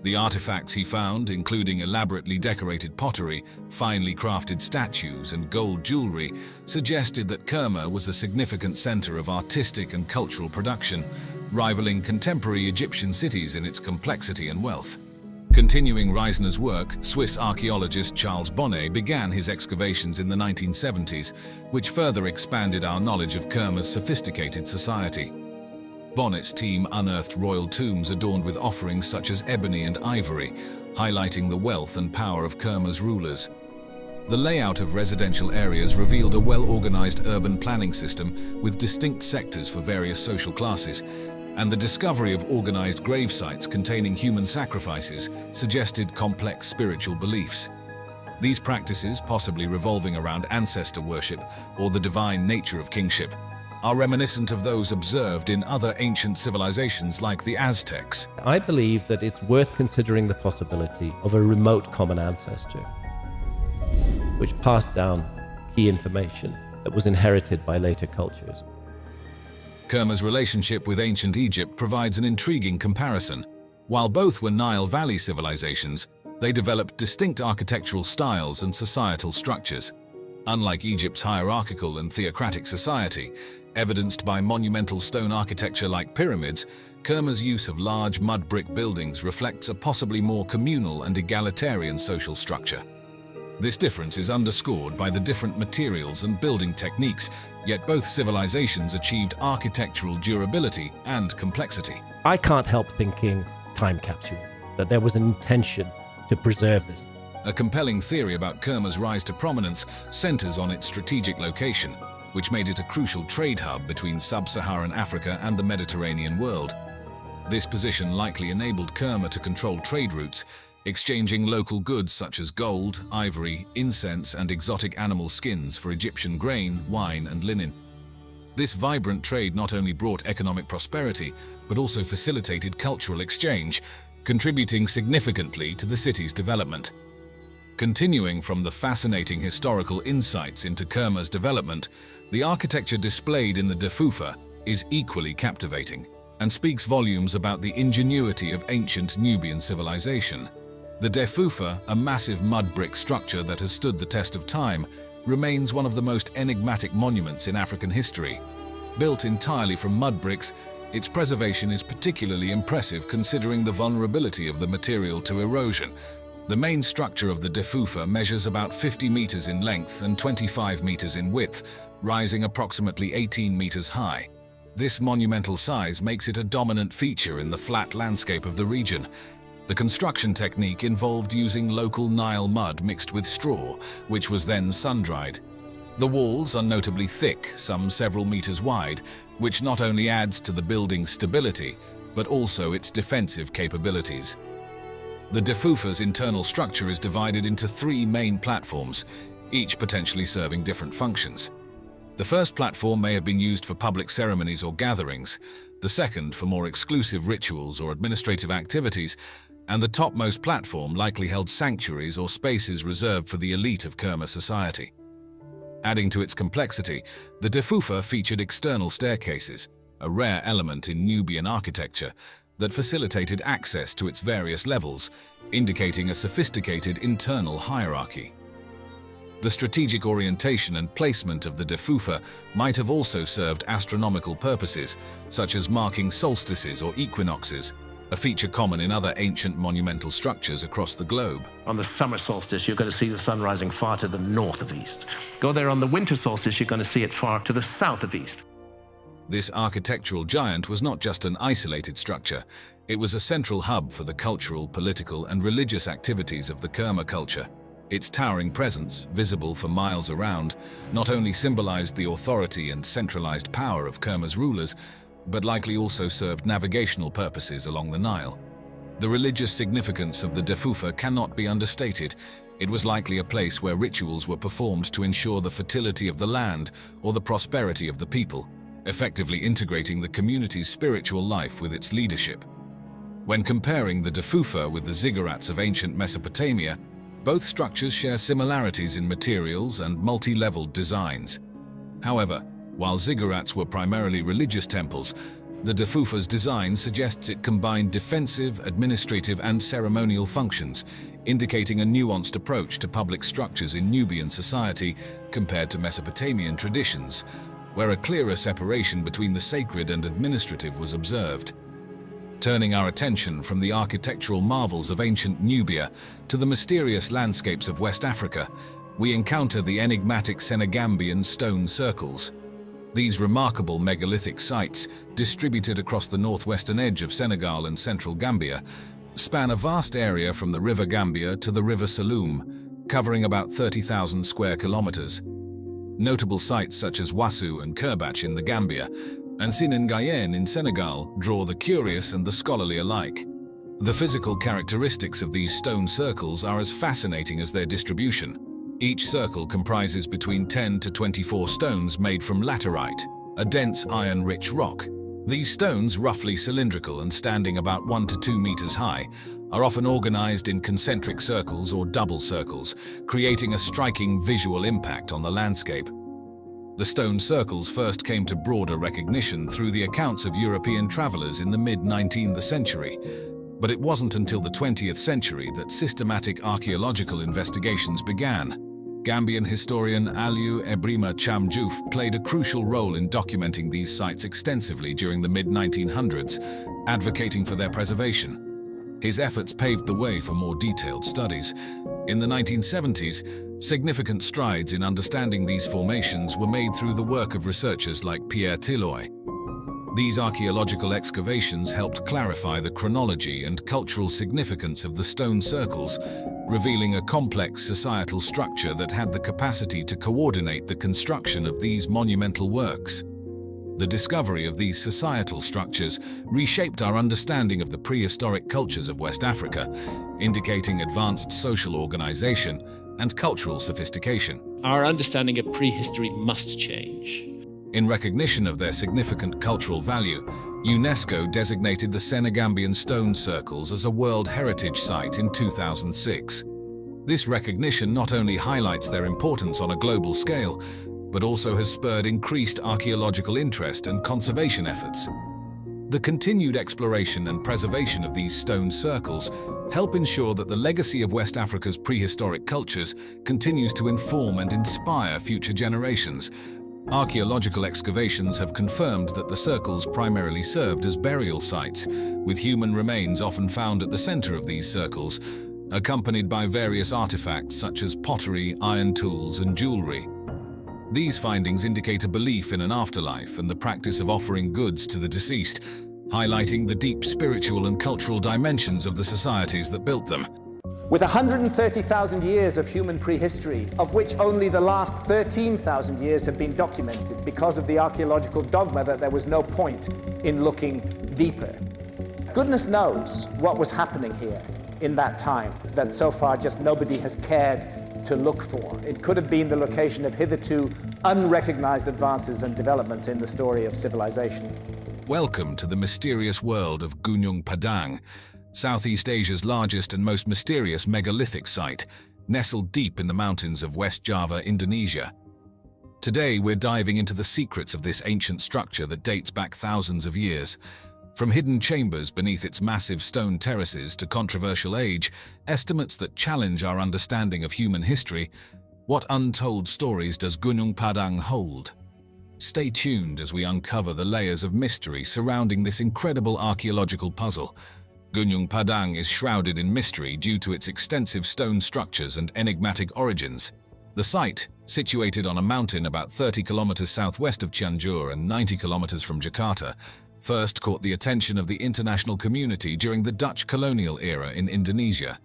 The artifacts he found, including elaborately decorated pottery, finely crafted statues, and gold jewelry, suggested that Kerma was a significant center of artistic and cultural production, rivaling contemporary Egyptian cities in its complexity and wealth. Continuing Reisner's work, Swiss archaeologist Charles Bonnet began his excavations in the 1970s, which further expanded our knowledge of Kerma's sophisticated society. Bonnet's team unearthed royal tombs adorned with offerings such as ebony and ivory, highlighting the wealth and power of Kerma's rulers. The layout of residential areas revealed a well-organized urban planning system with distinct sectors for various social classes, and the discovery of organized grave sites containing human sacrifices suggested complex spiritual beliefs. These practices, possibly revolving around ancestor worship or the divine nature of kingship, are reminiscent of those observed in other ancient civilizations like the Aztecs. I believe that it's worth considering the possibility of a remote common ancestor, which passed down key information that was inherited by later cultures. Kerma's relationship with ancient Egypt provides an intriguing comparison. While both were Nile Valley civilizations, they developed distinct architectural styles and societal structures. Unlike Egypt's hierarchical and theocratic society, evidenced by monumental stone architecture like pyramids, Kerma's use of large mud brick buildings reflects a possibly more communal and egalitarian social structure. This difference is underscored by the different materials and building techniques, yet both civilizations achieved architectural durability and complexity. I can't help thinking time capsule, that there was an intention to preserve this. A compelling theory about Kerma's rise to prominence centers on its strategic location, which made it a crucial trade hub between sub-Saharan Africa and the Mediterranean world. This position likely enabled Kerma to control trade routes, exchanging local goods such as gold, ivory, incense, and exotic animal skins for Egyptian grain, wine, and linen. This vibrant trade not only brought economic prosperity, but also facilitated cultural exchange, contributing significantly to the city's development. Continuing from the fascinating historical insights into Kerma's development, the architecture displayed in the Defufa is equally captivating and speaks volumes about the ingenuity of ancient Nubian civilization. The Defufa, a massive mud brick structure that has stood the test of time, remains one of the most enigmatic monuments in African history. Built entirely from mud bricks, its preservation is particularly impressive considering the vulnerability of the material to erosion. The main structure of the Defufa measures about 50 meters in length and 25 meters in width, rising approximately 18 meters high. This monumental size makes it a dominant feature in the flat landscape of the region. The construction technique involved using local Nile mud mixed with straw, which was then sun-dried. The walls are notably thick, some several meters wide, which not only adds to the building's stability, but also its defensive capabilities. The Defufa's internal structure is divided into 3 main platforms, each potentially serving different functions. The first platform may have been used for public ceremonies or gatherings, the second for more exclusive rituals or administrative activities, and the topmost platform likely held sanctuaries or spaces reserved for the elite of Kerma society. Adding to its complexity, the Defufa featured external staircases, a rare element in Nubian architecture, that facilitated access to its various levels, indicating a sophisticated internal hierarchy. The strategic orientation and placement of the Defufa might have also served astronomical purposes, such as marking solstices or equinoxes, a feature common in other ancient monumental structures across the globe. On the summer solstice, you're going to see the sun rising far to the north of east. Go there on the winter solstice, you're going to see it far to the south of east. This architectural giant was not just an isolated structure, it was a central hub for the cultural, political, and religious activities of the Kerma culture. Its towering presence, visible for miles around, not only symbolized the authority and centralized power of Kerma's rulers, but likely also served navigational purposes along the Nile. The religious significance of the Defufa cannot be understated. It was likely a place where rituals were performed to ensure the fertility of the land or the prosperity of the people. effectively integrating the community's spiritual life with its leadership. When comparing the Defufa with the ziggurats of ancient Mesopotamia, both structures share similarities in materials and multi-leveled designs. However, while ziggurats were primarily religious temples, the Defufa's design suggests it combined defensive, administrative, and ceremonial functions, indicating a nuanced approach to public structures in Nubian society compared to Mesopotamian traditions, where a clearer separation between the sacred and administrative was observed. Turning our attention from the architectural marvels of ancient Nubia to the mysterious landscapes of West Africa, we encounter the enigmatic Senegambian stone circles. These remarkable megalithic sites, distributed across the northwestern edge of Senegal and central Gambia, span a vast area from the River Gambia to the River Saloum, covering about 30,000 square kilometers. Notable sites such as Wassou and Kerbach in the Gambia and Sinangayen in Senegal draw the curious and the scholarly alike. The physical characteristics of these stone circles are as fascinating as their distribution. Each circle comprises between 10 to 24 stones made from laterite, a dense iron-rich rock. These stones, roughly cylindrical and standing about 1 to 2 meters high, are often organized in concentric circles or double circles, creating a striking visual impact on the landscape. The stone circles first came to broader recognition through the accounts of European travelers in the mid-19th century, but it wasn't until the 20th century that systematic archaeological investigations began. Gambian historian Aliou Ebrima Cham Diouf played a crucial role in documenting these sites extensively during the mid-1900s, advocating for their preservation. His efforts paved the way for more detailed studies. In the 1970s, significant strides in understanding these formations were made through the work of researchers like Pierre Tilloy. These archaeological excavations helped clarify the chronology and cultural significance of the stone circles, revealing a complex societal structure that had the capacity to coordinate the construction of these monumental works. The discovery of these societal structures reshaped our understanding of the prehistoric cultures of West Africa, indicating advanced social organization and cultural sophistication. Our understanding of prehistory must change. In recognition of their significant cultural value, UNESCO designated the Senegambian stone circles as a World Heritage Site in 2006. This recognition not only highlights their importance on a global scale, but also has spurred increased archaeological interest and conservation efforts. The continued exploration and preservation of these stone circles help ensure that the legacy of West Africa's prehistoric cultures continues to inform and inspire future generations. Archaeological excavations have confirmed that the circles primarily served as burial sites, with human remains often found at the center of these circles, accompanied by various artifacts such as pottery, iron tools, and jewelry. These findings indicate a belief in an afterlife and the practice of offering goods to the deceased, highlighting the deep spiritual and cultural dimensions of the societies that built them. With 130,000 years of human prehistory, of which only the last 13,000 years have been documented because of the archaeological dogma that there was no point in looking deeper. Goodness knows what was happening here in that time that so far just nobody has cared to look for. It could have been the location of hitherto unrecognized advances and developments in the story of civilization. Welcome to the mysterious world of Gunung Padang, Southeast Asia's largest and most mysterious megalithic site, nestled deep in the mountains of West Java, Indonesia. Today, we're diving into the secrets of this ancient structure that dates back thousands of years. From hidden chambers beneath its massive stone terraces to controversial age, estimates that challenge our understanding of human history, what untold stories does Gunung Padang hold? Stay tuned as we uncover the layers of mystery surrounding this incredible archaeological puzzle. Gunung Padang is shrouded in mystery due to its extensive stone structures and enigmatic origins. The site, situated on a mountain about 30 kilometers southwest of Cianjur and 90 kilometers from Jakarta, first caught the attention of the international community during the Dutch colonial era in Indonesia.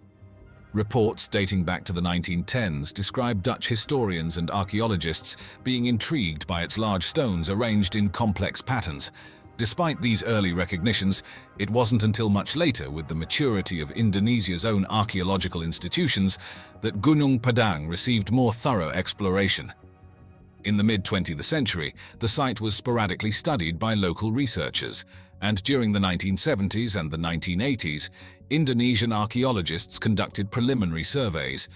Reports dating back to the 1910s describe Dutch historians and archaeologists being intrigued by its large stones arranged in complex patterns. Despite these early recognitions, it wasn't until much later, with the maturity of Indonesia's own archaeological institutions, that Gunung Padang received more thorough exploration. In the mid-20th century, the site was sporadically studied by local researchers, and during the 1970s and the 1980s, Indonesian archaeologists conducted preliminary surveys,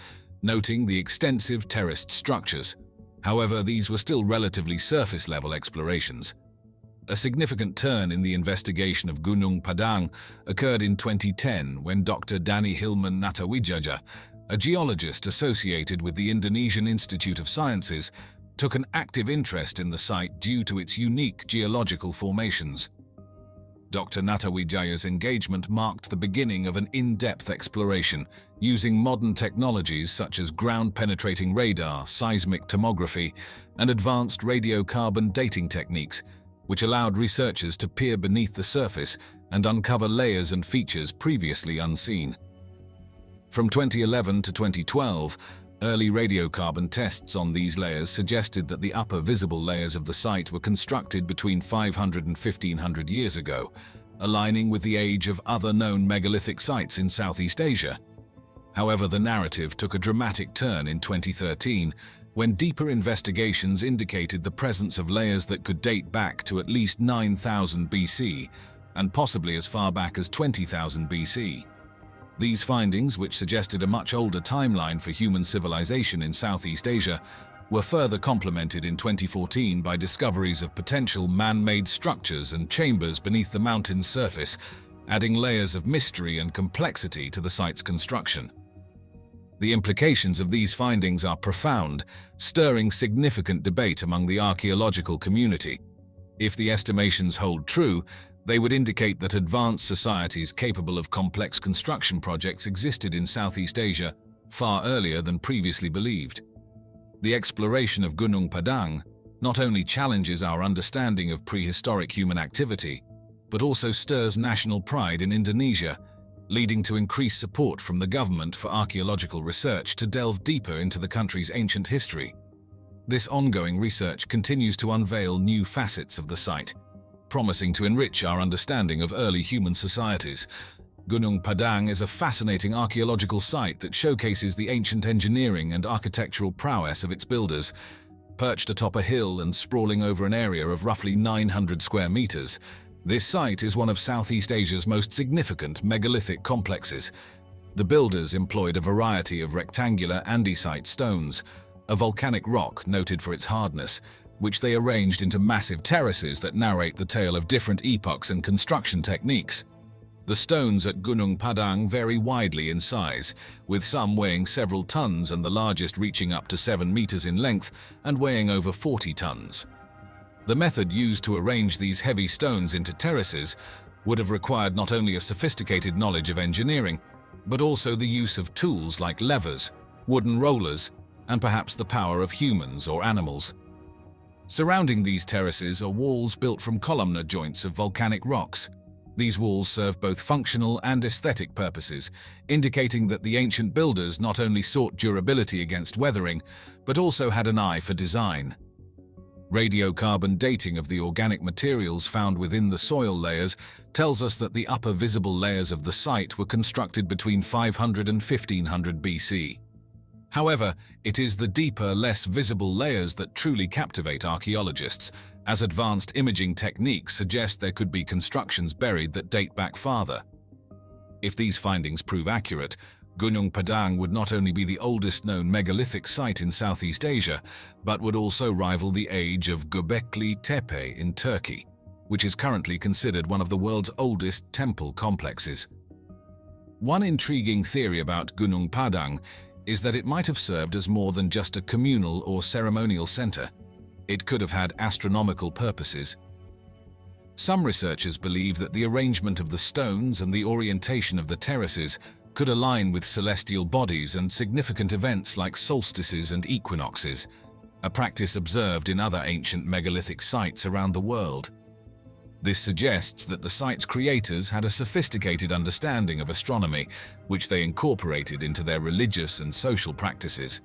noting the extensive terraced structures. However, these were still relatively surface-level explorations. A significant turn in the investigation of Gunung Padang occurred in 2010 when Dr. Danny Hilman Natawijaya, a geologist associated with the Indonesian Institute of Sciences, took an active interest in the site due to its unique geological formations. Dr. Natawijaya's engagement marked the beginning of an in-depth exploration using modern technologies such as ground-penetrating radar, seismic tomography, and advanced radiocarbon dating techniques, which allowed researchers to peer beneath the surface and uncover layers and features previously unseen. From 2011 to 2012, early radiocarbon tests on these layers suggested that the upper visible layers of the site were constructed between 500 and 1500 years ago, aligning with the age of other known megalithic sites in Southeast Asia. However, the narrative took a dramatic turn in 2013 when deeper investigations indicated the presence of layers that could date back to at least 9000 BC and possibly as far back as 20,000 BC. These findings, which suggested a much older timeline for human civilization in Southeast Asia, were further complemented in 2014 by discoveries of potential man-made structures and chambers beneath the mountain's surface, adding layers of mystery and complexity to the site's construction. The implications of these findings are profound, stirring significant debate among the archaeological community. If the estimations hold true, they would indicate that advanced societies capable of complex construction projects existed in Southeast Asia far earlier than previously believed. The exploration of Gunung Padang not only challenges our understanding of prehistoric human activity, but also stirs national pride in Indonesia, leading to increased support from the government for archaeological research to delve deeper into the country's ancient history. This ongoing research continues to unveil new facets of the site, promising to enrich our understanding of early human societies. Gunung Padang is a fascinating archaeological site that showcases the ancient engineering and architectural prowess of its builders. Perched atop a hill and sprawling over an area of roughly 900 square meters, this site is one of Southeast Asia's most significant megalithic complexes. The builders employed a variety of rectangular andesite stones, a volcanic rock noted for its hardness, which they arranged into massive terraces that narrate the tale of different epochs and construction techniques. The stones at Gunung Padang vary widely in size, with some weighing several tons and the largest reaching up to 7 meters in length and weighing over 40 tons. The method used to arrange these heavy stones into terraces would have required not only a sophisticated knowledge of engineering, but also the use of tools like levers, wooden rollers, and perhaps the power of humans or animals. Surrounding these terraces are walls built from columnar joints of volcanic rocks. These walls serve both functional and aesthetic purposes, indicating that the ancient builders not only sought durability against weathering, but also had an eye for design. Radiocarbon dating of the organic materials found within the soil layers tells us that the upper visible layers of the site were constructed between 500 and 1500 BC. However, it is the deeper, less visible layers that truly captivate archaeologists, as advanced imaging techniques suggest there could be constructions buried that date back farther. If these findings prove accurate, Gunung Padang would not only be the oldest known megalithic site in Southeast Asia, but would also rival the age of Göbekli Tepe in Turkey, which is currently considered one of the world's oldest temple complexes. One intriguing theory about Gunung Padang is that it might have served as more than just a communal or ceremonial center. It could have had astronomical purposes. Some researchers believe that the arrangement of the stones and the orientation of the terraces could align with celestial bodies and significant events like solstices and equinoxes, a practice observed in other ancient megalithic sites around the world. This suggests that the site's creators had a sophisticated understanding of astronomy, which they incorporated into their religious and social practices.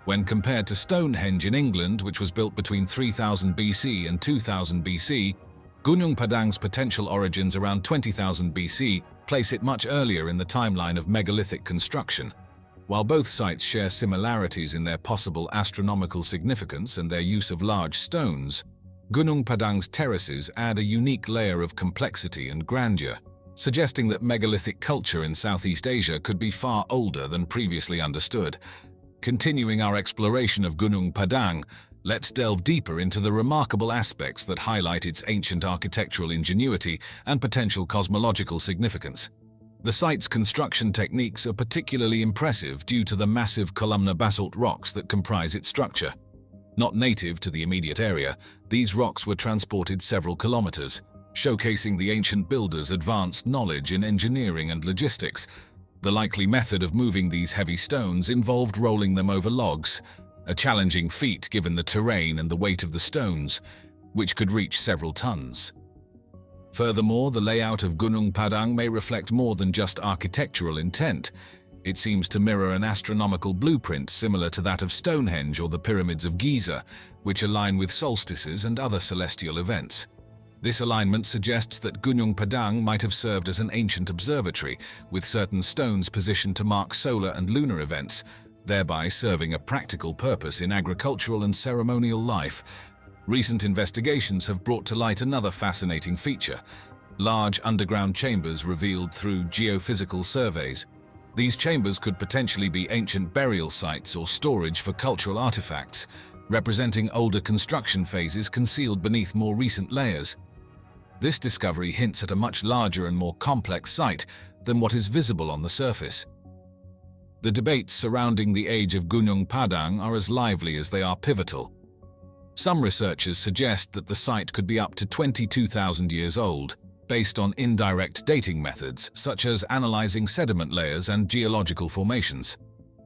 When compared to Stonehenge in England, which was built between 3000 BC and 2000 BC, Gunung Padang's potential origins around 20,000 BC place it much earlier in the timeline of megalithic construction. While both sites share similarities in their possible astronomical significance and their use of large stones, Gunung Padang's terraces add a unique layer of complexity and grandeur, suggesting that megalithic culture in Southeast Asia could be far older than previously understood. Continuing our exploration of Gunung Padang, let's delve deeper into the remarkable aspects that highlight its ancient architectural ingenuity and potential cosmological significance. The site's construction techniques are particularly impressive due to the massive columnar basalt rocks that comprise its structure. Not native to the immediate area, these rocks were transported several kilometers, showcasing the ancient builders' advanced knowledge in engineering and logistics. The likely method of moving these heavy stones involved rolling them over logs, a challenging feat given the terrain and the weight of the stones, which could reach several tons. Furthermore, the layout of Gunung Padang may reflect more than just architectural intent. It seems to mirror an astronomical blueprint similar to that of Stonehenge or the pyramids of Giza, which align with solstices and other celestial events. This alignment suggests that Gunung Padang might have served as an ancient observatory, with certain stones positioned to mark solar and lunar events, thereby serving a practical purpose in agricultural and ceremonial life. Recent investigations have brought to light another fascinating feature: large underground chambers revealed through geophysical surveys. These chambers could potentially be ancient burial sites or storage for cultural artifacts, representing older construction phases concealed beneath more recent layers. This discovery hints at a much larger and more complex site than what is visible on the surface. The debates surrounding the age of Gunung Padang are as lively as they are pivotal. Some researchers suggest that the site could be up to 22,000 years old, based on indirect dating methods such as analyzing sediment layers and geological formations.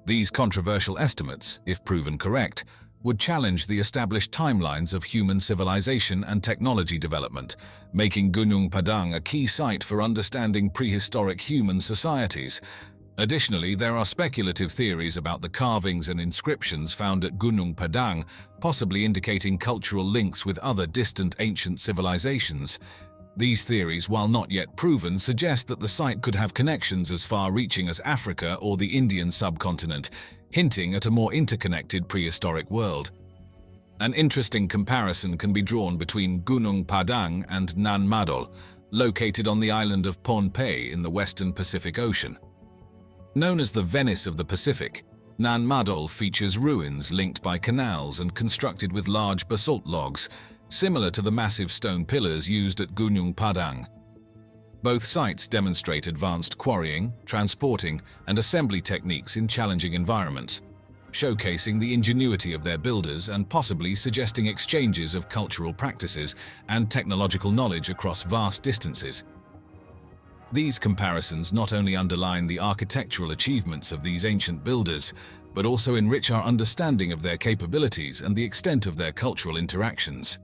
These controversial estimates, if proven correct, would challenge the established timelines of human civilization and technology development, making Gunung Padang a key site for understanding prehistoric human societies. Additionally, there are speculative theories about the carvings and inscriptions found at Gunung Padang, possibly indicating cultural links with other distant ancient civilizations. These theories, while not yet proven, suggest that the site could have connections as far-reaching as Africa or the Indian subcontinent, hinting at a more interconnected prehistoric world. An interesting comparison can be drawn between Gunung Padang and Nan Madol, located on the island of Pohnpei in the western Pacific Ocean. Known as the Venice of the Pacific, Nan Madol features ruins linked by canals and constructed with large basalt logs, similar to the massive stone pillars used at Gunung Padang. Both sites demonstrate advanced quarrying, transporting, and assembly techniques in challenging environments, showcasing the ingenuity of their builders and possibly suggesting exchanges of cultural practices and technological knowledge across vast distances. These comparisons not only underline the architectural achievements of these ancient builders, but also enrich our understanding of their capabilities and the extent of their cultural interactions.